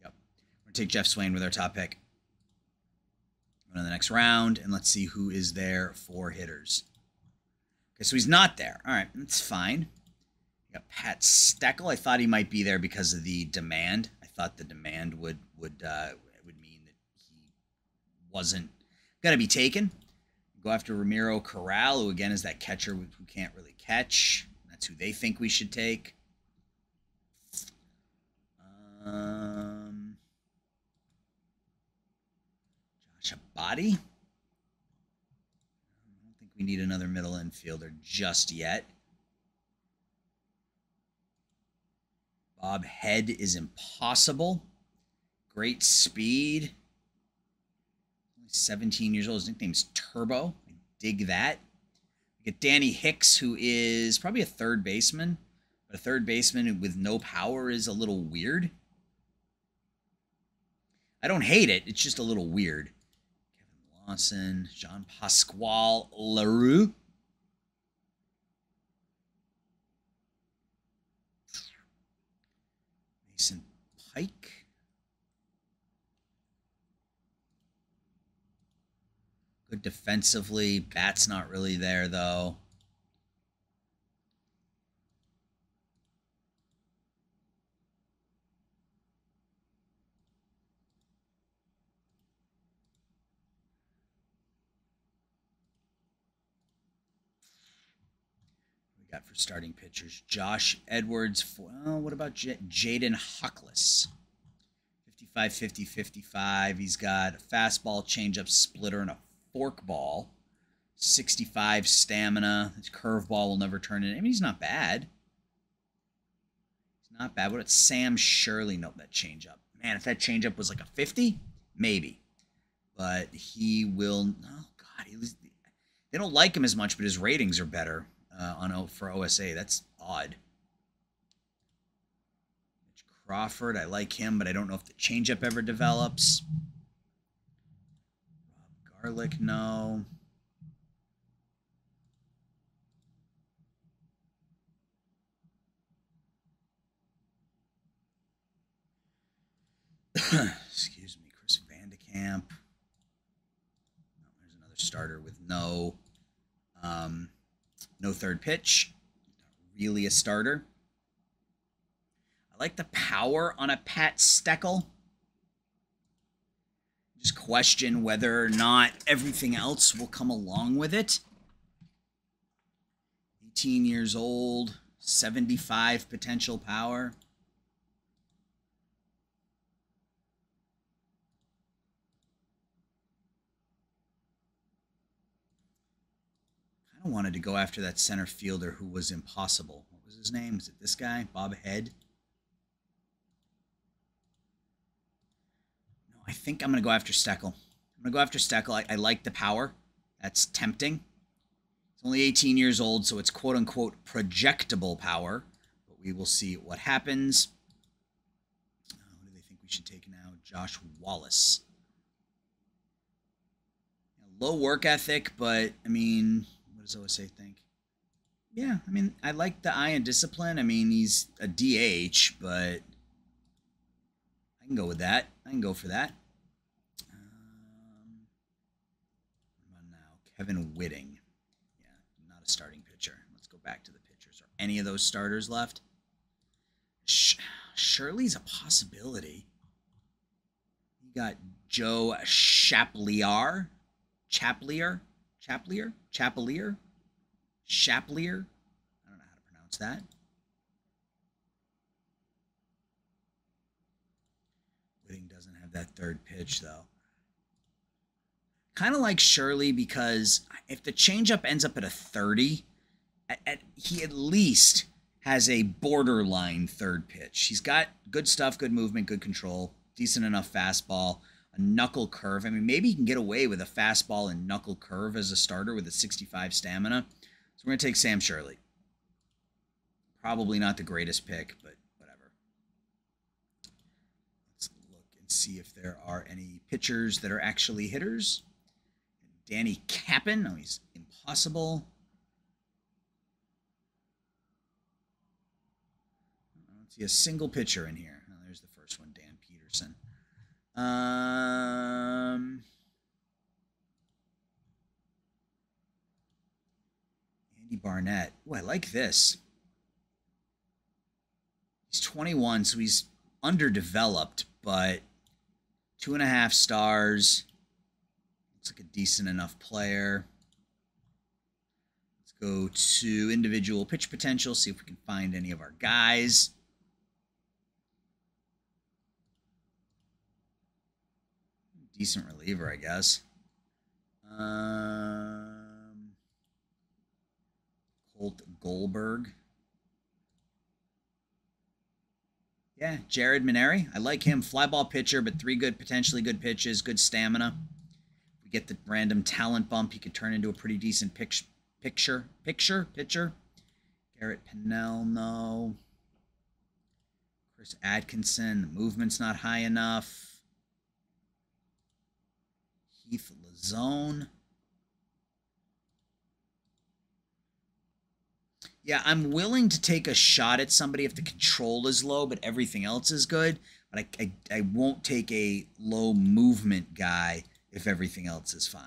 Yep. We're going to take Jeff Swain with our top pick. Go to the next round, and let's see who is there for hitters. Okay, so he's not there. All right, that's fine. We got Pat Steckel. I thought he might be there because of the demand. I thought the demand would mean that he wasn't going to be taken. Go after Ramiro Corral, who again is that catcher who can't really catch. That's who they think we should take. Josh Abadi. I don't think we need another middle infielder just yet. Bob Head is impossible. Great speed. 17 years old. His nickname's Turbo. I dig that. We get Danny Hicks, who is probably a third baseman. But a third baseman with no power is a little weird. I don't hate it. It's just a little weird. Kevin Lawson, Jean-Pasquale LaRue. Mason Pike. Good defensively. Bat's not really there, though. We got for starting pitchers. Josh Edwards. Well, what about Jaden Huckless? 55, 50, 55. He's got a fastball, changeup, splitter, and a forkball. 65 stamina. His curveball will never turn in. I mean, he's not bad. He's not bad. What about Sam Shirley? Nope, that changeup. Man, if that changeup was like a 50, maybe. But he will. Oh God, they don't like him as much, but his ratings are better for OSA. That's odd. Mitch Crawford, I like him, but I don't know if the changeup ever develops. Rob Garlick, no. Excuse me, Chris Vandekamp. Oh, there's another starter with no third pitch. Not really a starter. I like the power on a Pat Steckel. Just question whether or not everything else will come along with it. 18 years old, 75 potential power. I wanted to go after that center fielder who was impossible. What was his name? Is it this guy? Bob Head? No, I think I'm going to go after Steckel. I'm going to go after Steckel. I like the power. That's tempting. He's only 18 years old, so it's quote-unquote projectable power. But we will see what happens. What do they think we should take now? Josh Wallace. Low work ethic, but, I mean... What does OSA think? Yeah, I mean, I like the eye and discipline. I mean, he's a DH, but I can go with that. I can go for that. What about now? Kevin Whitting. Yeah, not a starting pitcher. Let's go back to the pitchers. Are any of those starters left? Shirley's a possibility. You got Joe Chapelier. Chapelier? I don't know how to pronounce that. Whitting doesn't have that third pitch, though. Kind of like Shirley, because if the changeup ends up at a 30, he at least has a borderline third pitch. He's got good stuff, good movement, good control, decent enough fastball. Knuckle curve. I mean, maybe he can get away with a fastball and knuckle curve as a starter with a 65 stamina. So we're going to take Sam Shirley. Probably not the greatest pick, but whatever. Let's look and see if there are any pitchers that are actually hitters. Danny Kappen. Oh, he's impossible. I don't see a single pitcher in here. Oh, there's the first one, Dan Peterson. Andy Barnett. Ooh, I like this. He's 21, so he's underdeveloped, but 2.5 stars. Looks like a decent enough player. Let's go to individual pitch potential, see if we can find any of our guys. Decent reliever, I guess. Colt Goldberg. Yeah, Jared Maneri. I like him. Fly ball pitcher, but 3 potentially good pitches, good stamina. If we get the random talent bump, he could turn into a pretty decent pitcher. Garrett Pennell, no. Chris Atkinson, the movement's not high enough. Heath Lazone. Yeah, I'm willing to take a shot at somebody if the control is low, but everything else is good. But I won't take a low movement guy if everything else is fine.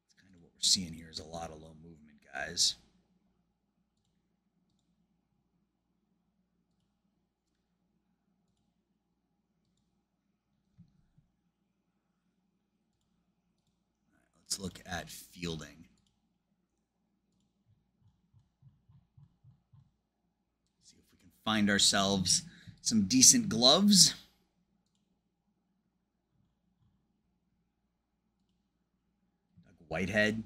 That's kind of what we're seeing here is a lot of low movement guys. Let's look at fielding. See if we can find ourselves some decent gloves. Whitehead,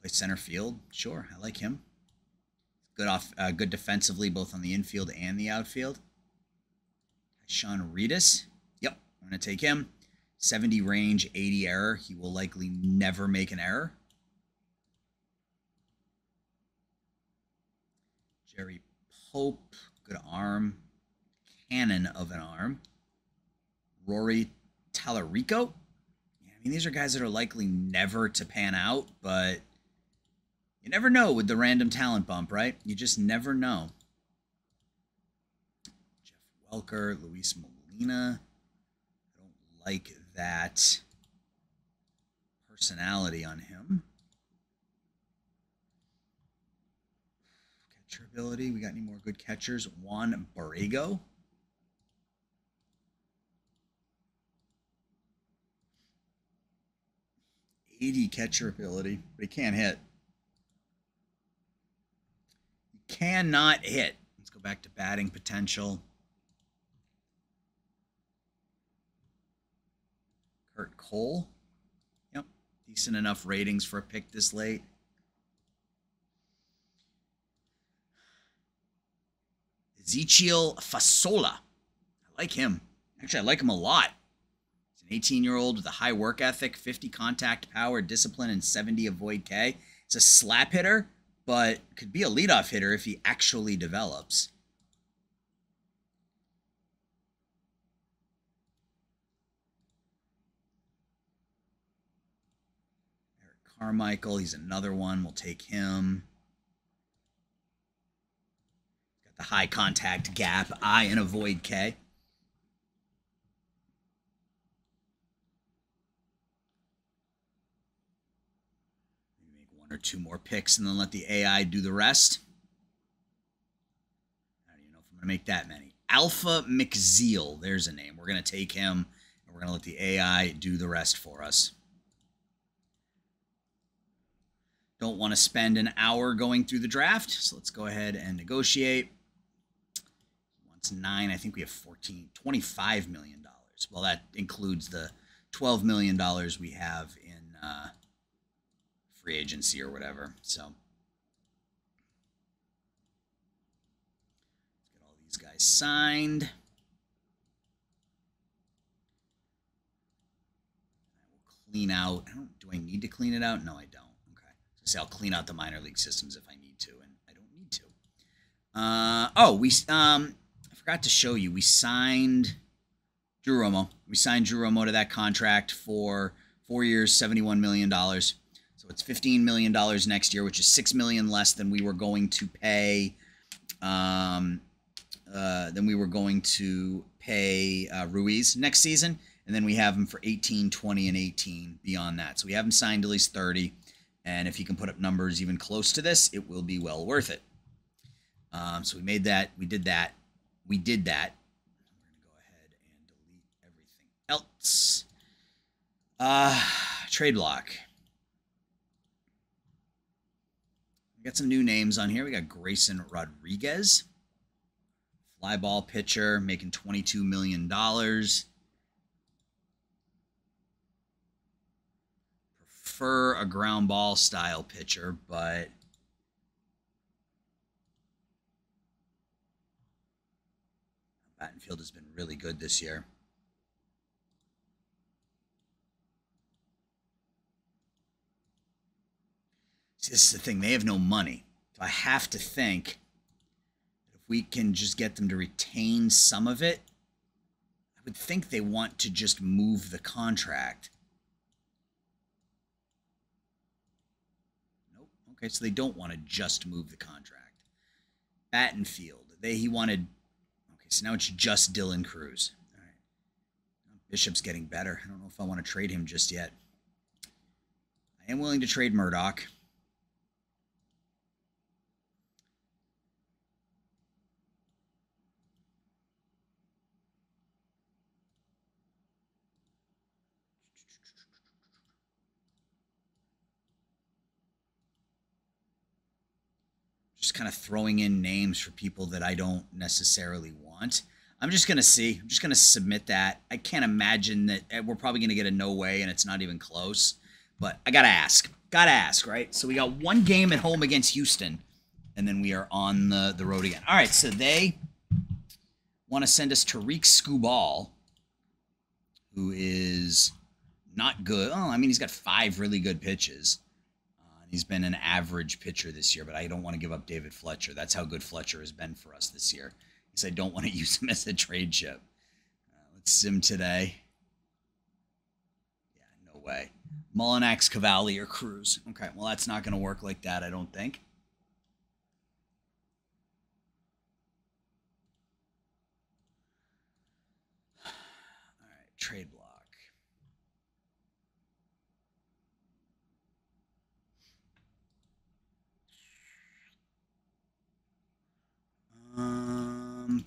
play center field. Sure, I like him. Good defensively, both on the infield and the outfield. Sean Reedus. Yep, I'm going to take him. 70 range, 80 error. He will likely never make an error. Jerry Pope, good arm. Cannon of an arm. Rory Tallarico. Yeah, I mean, these are guys that are likely never to pan out, but you never know with the random talent bump, right? You just never know. Jeff Welker, Luis Molina. I don't like that personality on him. Catcher ability. We got any more good catchers? Juan Borrego. .80 catcher ability, but he can't hit. He cannot hit. Let's go back to batting potential. Kurt Cole. Yep, decent enough ratings for a pick this late. Ezequiel Fasola. I like him. Actually, I like him a lot. He's an 18-year-old with a high work ethic, 50 contact power, discipline, and 70 avoid K. He's a slap hitter, but could be a leadoff hitter if he actually develops. Eric Carmichael, he's another one. We'll take him. Got the high contact gap, I, and avoid K. One or two more picks and then let the AI do the rest. I don't even know if I'm going to make that many. Alpha McZeal. There's a name. We're going to take him, and we're going to let the AI do the rest for us. Don't want to spend an hour going through the draft, so let's go ahead and negotiate. He wants 9. I think we have $25 million. Well, that includes the $12 million we have in free agency or whatever. So let's get all these guys signed. I will clean out. Do I need to clean it out? No, I don't. Okay. So I'll clean out the minor league systems if I need to, and I don't need to. I forgot to show you. We signed Drew Romo. We signed Drew Romo to that contract for 4 years, $71 million. So it's $15 million next year, which is $6 million less than we were going to pay. Ruiz next season, and then we have him for 18, 20, and 18 beyond that. So we have him signed at least 30, and if he can put up numbers even close to this, it will be well worth it. So we made that. We did that. We're going to go ahead and delete everything else. Trade block. Got some new names on here. We got Grayson Rodriguez, fly ball pitcher, making $22 million. Prefer a ground ball style pitcher, but Battenfield has been really good this year. This is the thing. They have no money. So I have to think that if we can just get them to retain some of it, I would think they want to just move the contract. Nope. Okay, so they don't want to just move the contract. Battenfield. He wanted... Okay, so now it's just Dylan Cruz. All right. Bishop's getting better. I don't know if I want to trade him just yet. I am willing to trade Murdoch. Just kind of throwing in names for people that I don't necessarily want. I'm just going to see. I'm just going to submit that. I can't imagine that we're probably going to get a no way, and it's not even close. But I gotta ask. Gotta ask, right? So we got one game at home against Houston, and then we are on the road again. All right, so they want to send us Tariq Skubal, who is not good. Oh, I mean, he's got 5 really good pitches. He's been an average pitcher this year, but I don't want to give up David Fletcher. That's how good Fletcher has been for us this year. Because I don't want to use him as a trade chip. Let's sim today. Yeah, no way. Mullinax, Cavalli, or Cruz. Okay, well, that's not going to work like that, I don't think. All right, trade block.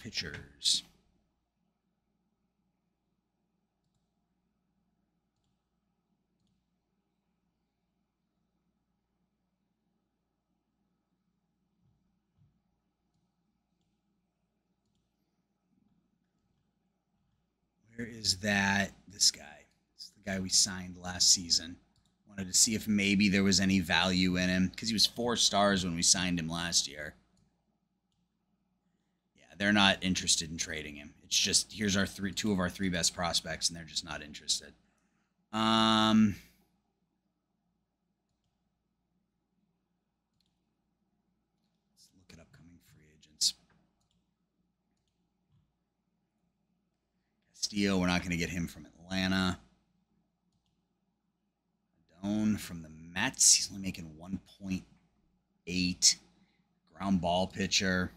Pitchers. Where is that? This guy. It's the guy we signed last season. Wanted to see if maybe there was any value in him because he was 4 stars when we signed him last year. Yeah, they're not interested in trading him. It's just here's our 2 of our 3 best prospects, and they're just not interested. Let's look at upcoming free agents. Castillo, we're not going to get him from Atlanta. Doan from the Mets, he's only making 1.8. Ground ball pitcher.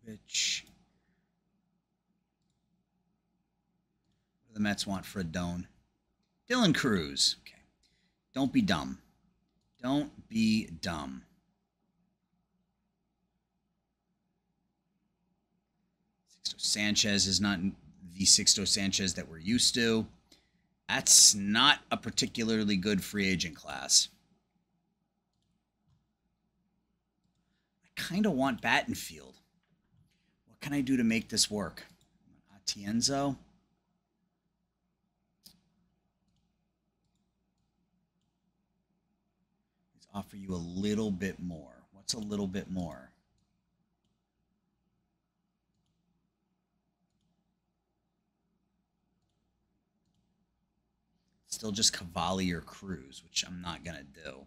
Bubich. What do the Mets want for a Doan? Dylan Cruz. Okay. Don't be dumb. Don't be dumb. Sixto Sanchez is not the Sixto Sanchez that we're used to. That's not a particularly good free agent class. I kind of want Battenfield. What can I do to make this work? Atienzo? Let's offer you a little bit more. What's a little bit more? Still just Cavalli or Cruz, which I'm not going to do.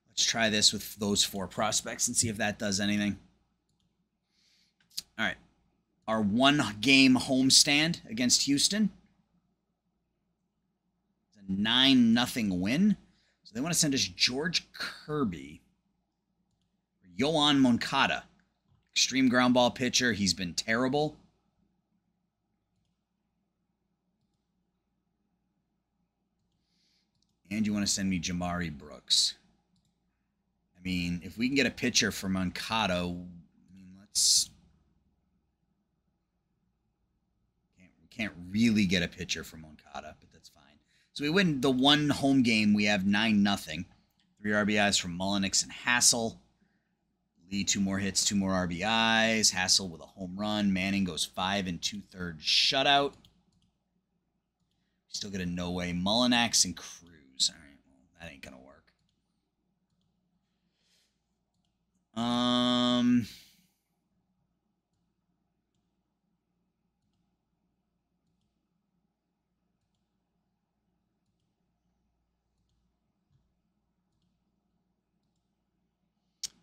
Let's try this with those 4 prospects and see if that does anything. All right. Our 1-game homestand against Houston. It's a 9-0 win. So they want to send us George Kirby. Yoan Moncada. Extreme ground ball pitcher. He's been terrible. And you want to send me Jamari Brooks. I mean, if we can get a pitcher for Moncada, I mean, let's... We can't really get a pitcher for Moncada, but that's fine. So we win the 1 home game. We have 9-0. 3 RBIs from Mullinax and Hassel. Lee, 2 more hits, 2 more RBIs. Hassel with a home run. Manning goes 5 2/3 shutout. Still get a no way. Mullinax and Cruz. All right, well, that ain't gonna work.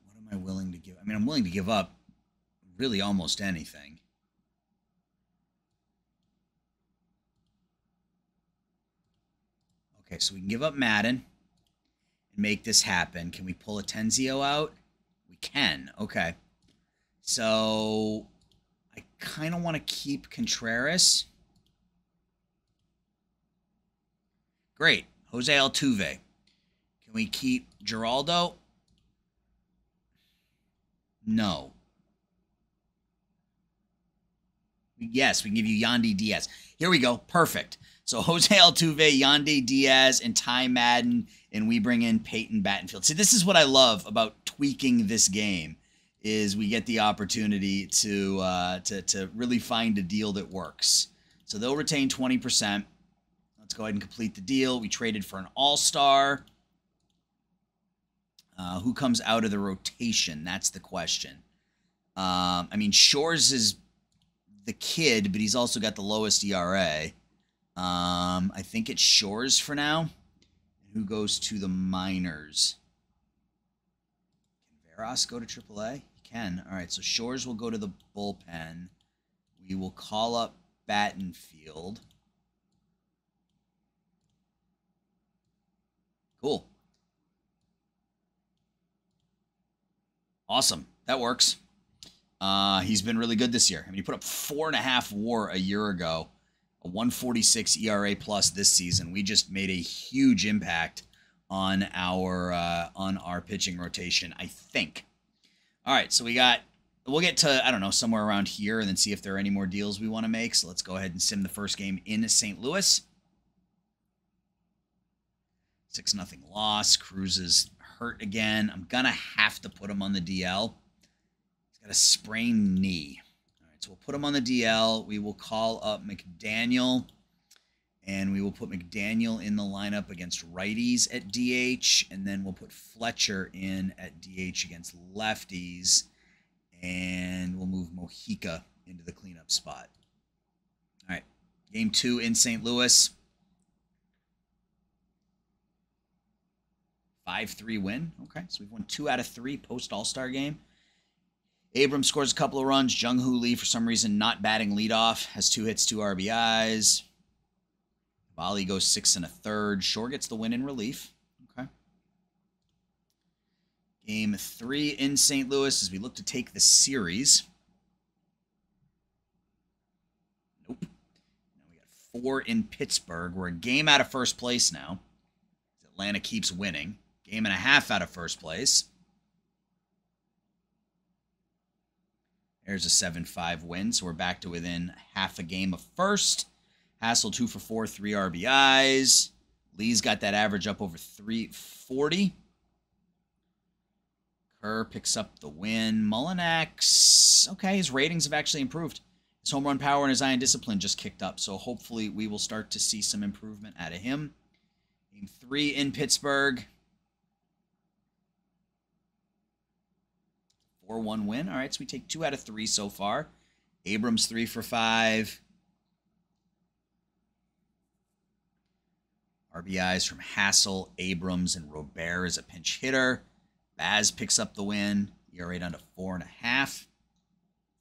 What am I willing to give? I mean, I'm willing to give up really almost anything. Okay, so we can give up Madden and make this happen. Can we pull a Tenzio out? We can. Okay. So I kind of want to keep Contreras. Great. Jose Altuve. Can we keep Geraldo? No. Yes, we can give you Yandy Diaz. Here we go. Perfect. So Jose Altuve, Yandy Diaz, and Ty Madden, and we bring in Peyton Battenfield. See, this is what I love about tweaking this game, is we get the opportunity to really find a deal that works. So they'll retain 20%. Let's go ahead and complete the deal. We traded for an all-star. Who comes out of the rotation? That's the question. I mean, Shores is the kid, but he's also got the lowest ERA. I think it's Shores for now. Who goes to the minors? Can Veras go to AAA? He can. All right, so Shores will go to the bullpen. We will call up Battenfield. Cool. Awesome. That works. He's been really good this year. I mean, he put up 4.5 WAR a year ago, a 146 ERA plus this season. We just made a huge impact on our pitching rotation, I think. All right, so we'll get to, I don't know, somewhere around here and then see if there are any more deals we want to make. So let's go ahead and sim the first game in St. Louis. 6-0 loss. Cruz is hurt again. I'm going to have to put him on the DL. He's got a sprained knee. All right, so we'll put him on the DL. We will call up McDaniel, and we will put McDaniel in the lineup against righties at DH, and then we'll put Fletcher in at DH against lefties, and we'll move Mojica into the cleanup spot. All right, game 2 in St. Louis. 5-3 win. Okay, so we've won 2 out of 3 post-All-Star game. Abrams scores a couple of runs. Jung-Hoo Lee, for some reason, not batting leadoff. Has 2 hits, 2 RBIs. Bali goes 6 1/3. Shore gets the win in relief. Okay. Game 3 in St. Louis as we look to take the series. Nope. Now we got 4 in Pittsburgh. We're a game out of first place now. Atlanta keeps winning. Game and a half out of first place. There's a 7-5 win, so we're back to within half a game of first. Hassel 2 for 4, 3 RBIs. Lee's got that average up over 340. Kerr picks up the win. Mullinax, okay, his ratings have actually improved. His home run power and his iron discipline just kicked up, so hopefully we will start to see some improvement out of him. Game 3 in Pittsburgh. 4-1 win. All right, so we take 2 out of 3 so far. Abrams 3 for 5. RBIs from Hassel, Abrams, and Robert as a pinch hitter. Baz picks up the win. ERA down to 4.5.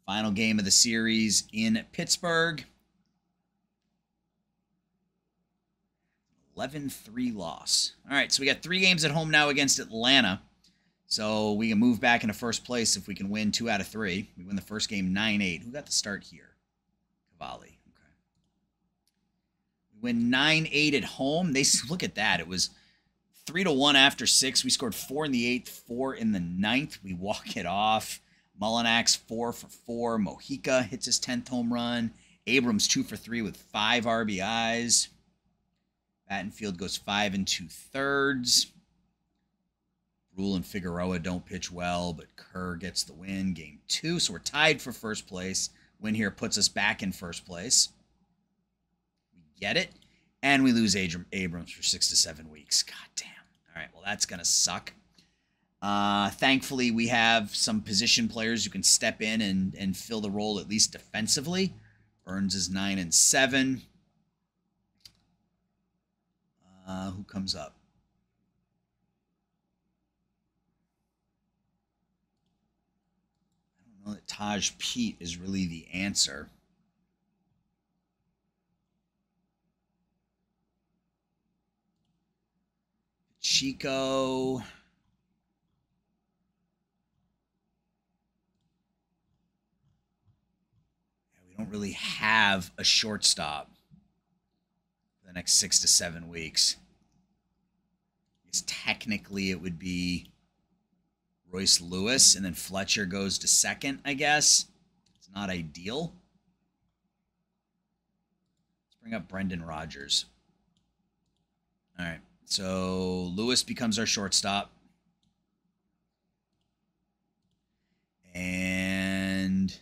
Final game of the series in Pittsburgh. 11-3 loss. All right, so we got 3 games at home now against Atlanta. So we can move back into first place if we can win 2 out of 3. We win the first game 9-8. Who got the start here? Cavalli. Okay. We win 9-8 at home. Look at that. It was 3-1 after 6. We scored 4 in the 8th, 4 in the 9th. We walk it off. Mullinax 4 for 4. Mojica hits his 10th home run. Abrams 2 for 3 with 5 RBIs. Battenfield goes 5 2/3. Rule and Figueroa don't pitch well, but Kerr gets the win. Game 2, so we're tied for first place. Win here puts us back in first place. We get it. And we lose Abrams for 6 to 7 weeks. God damn. All right, well, that's going to suck. Thankfully, we have some position players who can step in and fill the role, at least defensively. Burns is 9 7. Who comes up? I don't know that Taj Pete is really the answer. Chico. Yeah, we don't really have a shortstop for the next 6 to 7 weeks. I guess technically it would be Royce Lewis, and then Fletcher goes to second, I guess. It's not ideal. bring up Brendan Rodgers. All right. So Lewis becomes our shortstop. And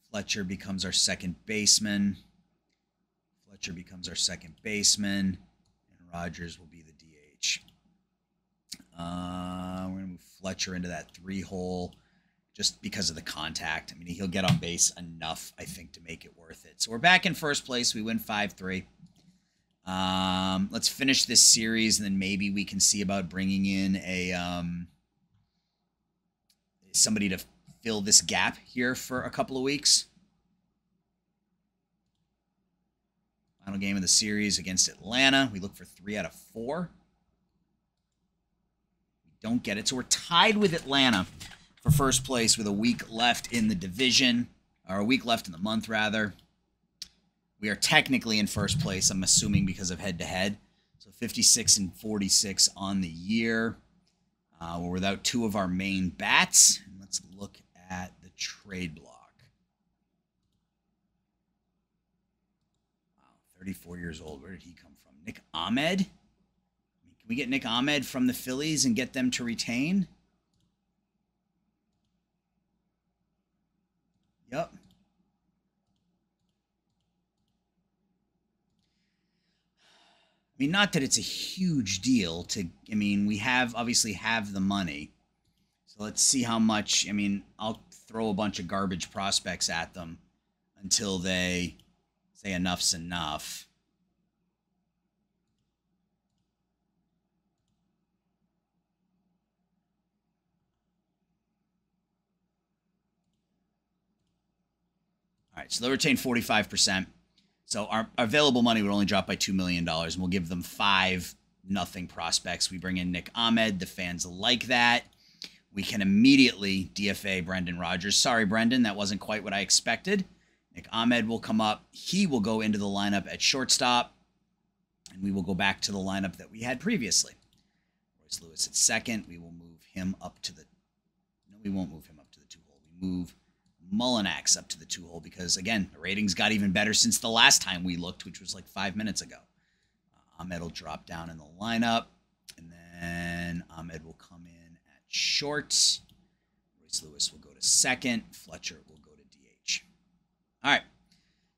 Fletcher becomes our second baseman. Fletcher becomes our second baseman. And Rodgers will be the DH. We're going to move Fletcher into that 3-hole just because of the contact. I mean, he'll get on base enough, I think, to make it worth it. So we're back in first place. We win 5-3. Let's finish this series, and then maybe we can see about bringing in a somebody to fill this gap here for a couple of weeks. Final game of the series against Atlanta. We look for 3 out of 4. We don't get it. So we're tied with Atlanta for first place with a week left in the division, or a week left in the month, rather. We are technically in first place, I'm assuming, because of head-to-head. So 56-46 on the year. We're without 2 of our main bats. And let's look at the trade block. Wow, 34 years old. Where did he come from? Nick Ahmed? Can we get Nick Ahmed from the Phillies and get them to retain? Yep. I mean, not that it's a huge deal to, I mean, we obviously have the money. So let's see how much, I mean, I'll throw a bunch of garbage prospects at them until they say enough's enough. All right, so they'll retain 45%. So our available money would only drop by $2 million, and we'll give them 5 nothing prospects. We bring in Nick Ahmed. The fans like that. We can immediately DFA Brendan Rodgers. Sorry, Brendan, that wasn't quite what I expected. Nick Ahmed will come up. He will go into the lineup at shortstop, and we will go back to the lineup that we had previously. Royce Lewis at second. We will move him up to the... No, we won't move him up to the 2-hole. We move Mullinax up to the 2-hole because, again, the ratings got even better since the last time we looked, which was like 5 minutes ago. Ahmed will drop down in the lineup, and then Ahmed will come in at short. Royce Lewis will go to second. Fletcher will go to DH. All right.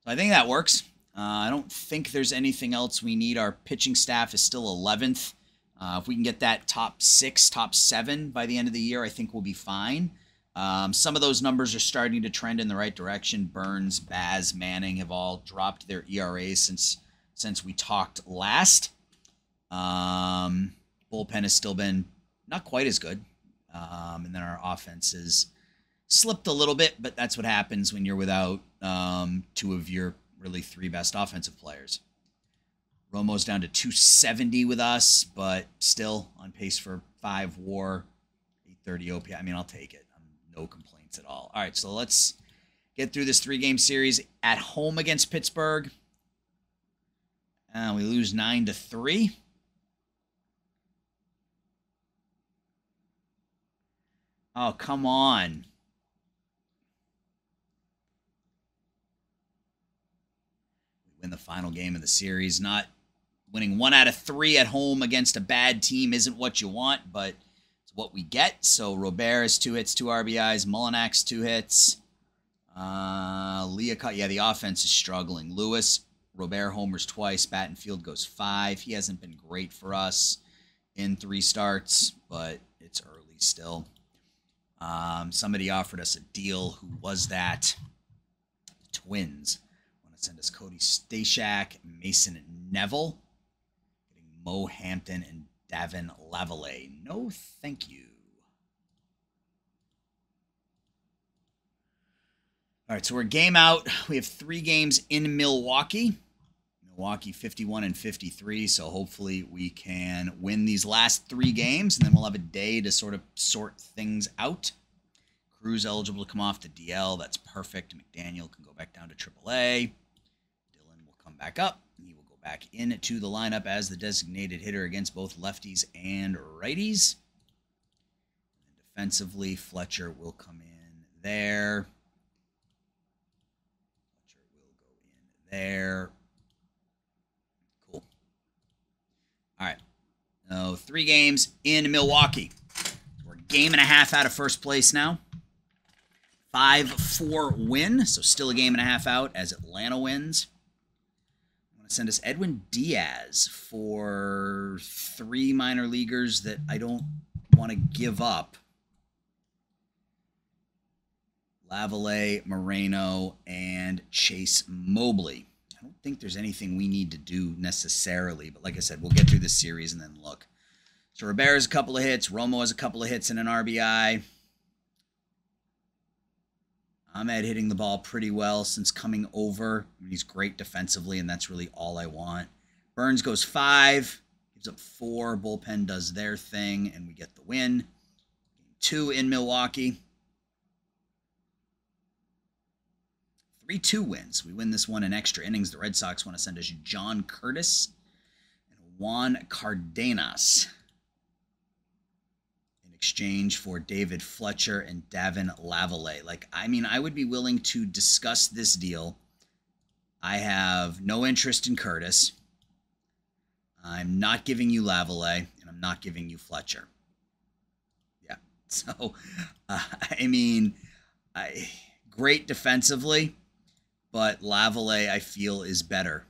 So I think that works. I don't think there's anything else we need. Our pitching staff is still 11th. If we can get that top 6, top 7 by the end of the year, I think we'll be fine. Some of those numbers are starting to trend in the right direction. Burns, Baz, Manning have all dropped their ERAs since we talked last. Bullpen has still been not quite as good. And then our offense has slipped a little bit, but that's what happens when you're without 2 of your really 3 best offensive players. Romo's down to 270 with us, but still on pace for 5 WAR, 830 OP. I mean, I'll take it. No complaints at all. All right, so let's get through this 3-game series at home against Pittsburgh. We lose 9-3. Oh, come on. We win the final game of the series. Not winning 1 out of 3 at home against a bad team isn't what you want, but what we get. So Robert is 2 hits, 2 RBIs. Mullinax 2 hits. Leacott, yeah, the offense is struggling. Lewis, Robert homers twice. Battenfield goes 5. He hasn't been great for us in 3 starts, but it's early still. Somebody offered us a deal. Who was that? The Twins. Want to send us Cody Stashak, Mason Neville, getting Mo Hampton and Davin Lavallee. No, thank you. All right, so we're game out. We have 3 games in Milwaukee. Milwaukee 51-53, so hopefully we can win these last 3 games, and then we'll have a day to sort of sort things out. Cruz eligible to come off the DL. That's perfect. McDaniel can go back down to AAA. Dylan will come back up. He will go back into the lineup as the designated hitter against both lefties and righties. And defensively, Fletcher will come in there. there. Cool. All right. So 3 games in Milwaukee. We're a game and a half out of first place now. 5-4 win, so still a game and a half out as Atlanta wins. I'm going to send us Edwin Diaz for 3 minor leaguers that I don't want to give up. Lavallee, Moreno, and Chase Mobley. I don't think there's anything we need to do necessarily, but like I said, we'll get through this series and then look. So Rivera's a couple of hits. Romo has a couple of hits and an RBI. Ahmed hitting the ball pretty well since coming over. I mean, he's great defensively, and that's really all I want. Burns goes 5, gives up 4. Bullpen does their thing, and we get the win. Game 2 in Milwaukee. 3-2 wins. We win this one in extra innings. The Red Sox want to send us John Curtis and Juan Cardenas in exchange for David Fletcher and Davin Lavallee. Like, I mean, I would be willing to discuss this deal. I have no interest in Curtis. I'm not giving you Lavallee, and I'm not giving you Fletcher. Yeah. So, I mean, great defensively. But Lavallee, I feel, is better,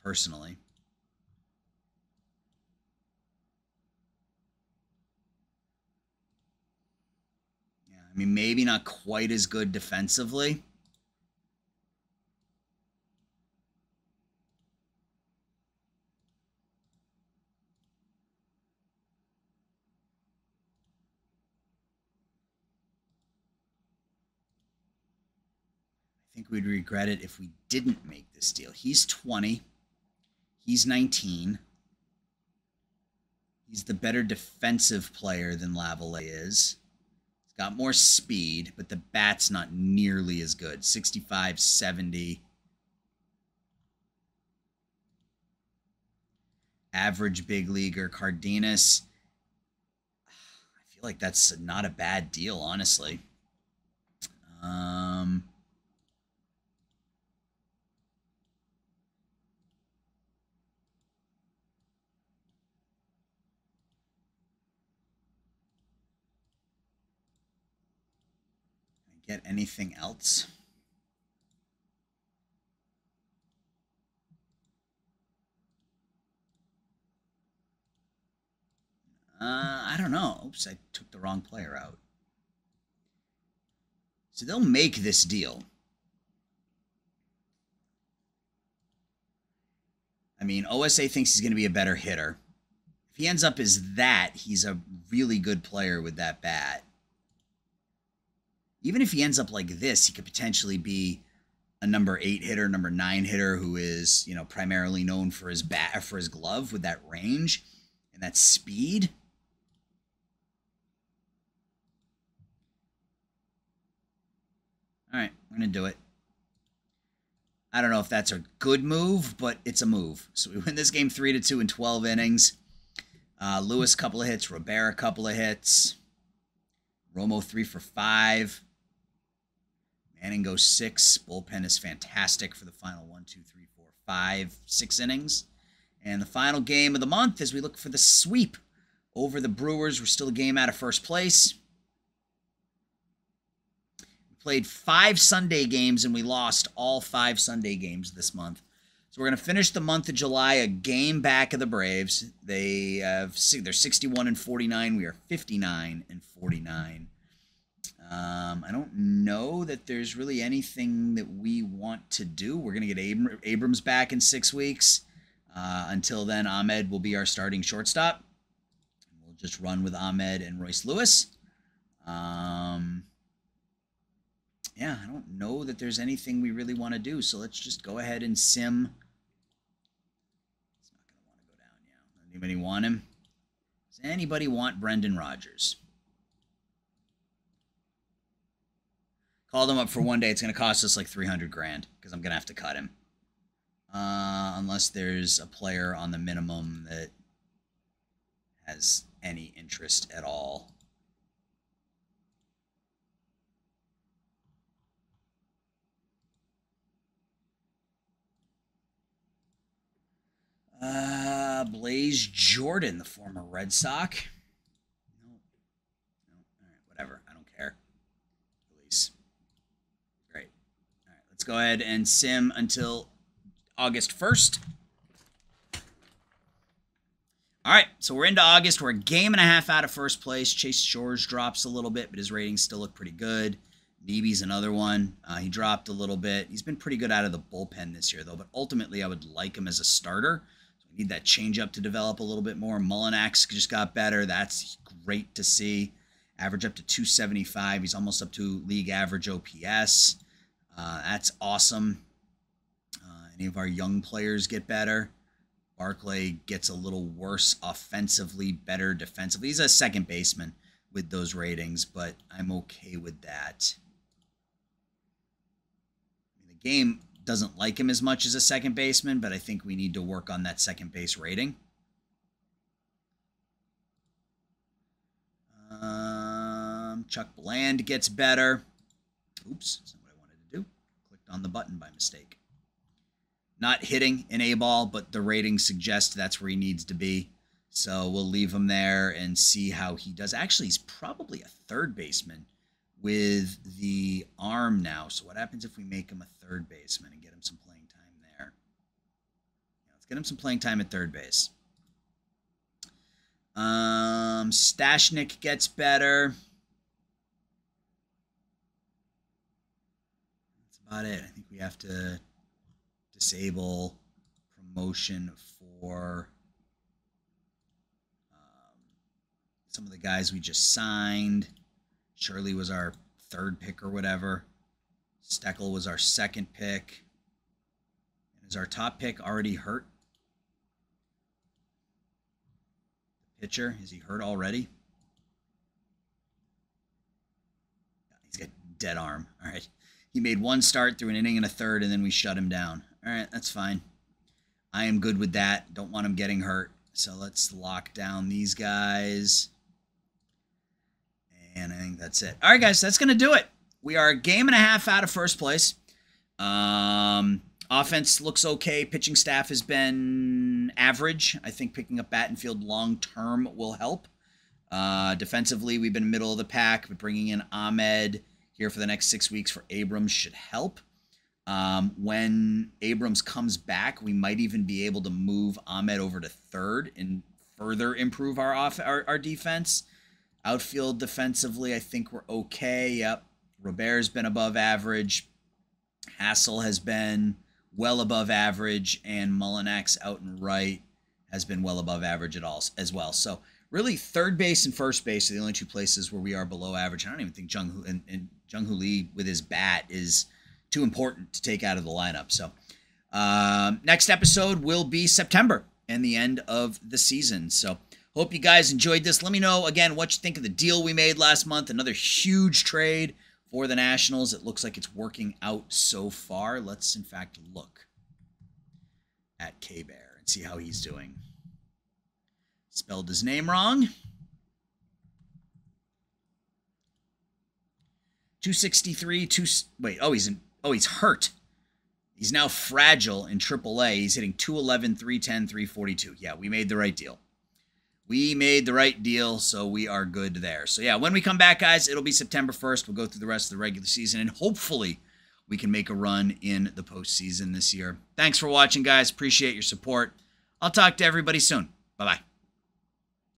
personally. Yeah, I mean, maybe not quite as good defensively. I think we'd regret it if we didn't make this deal. He's 20. He's 19. He's the better defensive player than Lavallee is. He's got more speed, but the bat's not nearly as good. 65, 70. Average big leaguer. Cardenas. I feel like that's not a bad deal, honestly. Get anything else? I don't know. Oops, I took the wrong player out. So they'll make this deal. I mean, OSA thinks he's going to be a better hitter. If he ends up as that, he's a really good player with that bat. Even if he ends up like this, he could potentially be a number 8 hitter, number 9 hitter who is, you know, primarily known for his bat, for his glove with that range and that speed. All right, I'm going to do it. I don't know if that's a good move, but it's a move. So we win this game 3-2 in 12 innings. Lewis, a couple of hits. Rivera, a couple of hits. Romo, 3 for 5. Manning goes 6. Bullpen is fantastic for the final 1, 2, 3, 4, 5, 6 innings. And the final game of the month as we look for the sweep over the Brewers. We're still a game out of first place. We played 5 Sunday games, and we lost all 5 Sunday games this month. So we're going to finish the month of July a game back of the Braves. They're 61-49. We are 59-49. I don't know that there's really anything that we want to do. We're going to get Abrams back in 6 weeks. Until then, Ahmed will be our starting shortstop. We'll just run with Ahmed and Royce Lewis. Yeah, I don't know that there's anything we really want to do. So let's just go ahead and sim. It's not going to want to go down now. Anybody want him? Does anybody want Brendan Rodgers? Called him up for one day. It's going to cost us like $300 grand because I'm going to have to cut him. Unless there's a player on the minimum that has any interest at all. Blaze Jordan, the former Red Sox. No. All right, whatever. I don't care. Release. Great. All right, let's go ahead and sim until August 1st. All right, so we're into August. We're a game and a half out of first place. Chase Shores drops a little bit, but his ratings still look pretty good. Neeby's another one. He dropped a little bit. He's been pretty good out of the bullpen this year, though, but ultimately I would like him as a starter. So we need that changeup to develop a little bit more. Mullinax just got better. That's great to see. Average up to 275. He's almost up to league average OPS. That's awesome. Any of our young players get better. Barclay gets a little worse offensively, better defensively. He's a second baseman with those ratings, but I'm okay with that. The game doesn't like him as much as a second baseman, but I think we need to work on that second base rating. Chuck Bland gets better. Oops, that's not what I wanted to do. Clicked on the button by mistake. Not hitting an A-ball, but the ratings suggest that's where he needs to be. So we'll leave him there and see how he does. Actually, he's probably a third baseman with the arm now. So what happens if we make him a third baseman and get him some playing time there? Yeah, let's get him some playing time at third base. Stashnik gets better. That's about it. I think we have to disable promotion for some of the guys we just signed. Shirley was our third pick or whatever. Steckel was our second pick. And is our top pick already hurt? The pitcher, is he hurt already? He's got dead arm. All right. He made one start through an inning and a third, and then we shut him down. All right, that's fine. I am good with that. Don't want him getting hurt. So let's lock down these guys. And I think that's it. All right, guys, that's going to do it. We are a game and a half out of first place. Offense looks okay. Pitching staff has been average. I think picking up Battenfield long-term will help. Defensively, we've been middle of the pack, but bringing in Ahmed here for the next 6 weeks for Abrams should help. When Abrams comes back, we might even be able to move Ahmed over to third and further improve our defense. Outfield defensively, I think we're okay. Yep. Robert's been above average. Hassel has been well above average. And Mullinax out and right has been well above average as well. So really, third base and first base are the only two places where we are below average. I don't even think Jung-Hoo Lee with his bat is too important to take out of the lineup. So next episode will be September and the end of the season. So hope you guys enjoyed this. Let me know, again, what you think of the deal we made last month. Another huge trade for the Nationals. It looks like it's working out so far. Let's, in fact, look at K-Bear and see how he's doing. Spelled his name wrong. 263, he's hurt. He's now fragile in AAA. He's hitting 211, 310, 342. Yeah, we made the right deal. We made the right deal, so we are good there. So, yeah, when we come back, guys, it'll be September 1st. We'll go through the rest of the regular season, and hopefully we can make a run in the postseason this year. Thanks for watching, guys. Appreciate your support. I'll talk to everybody soon. Bye-bye.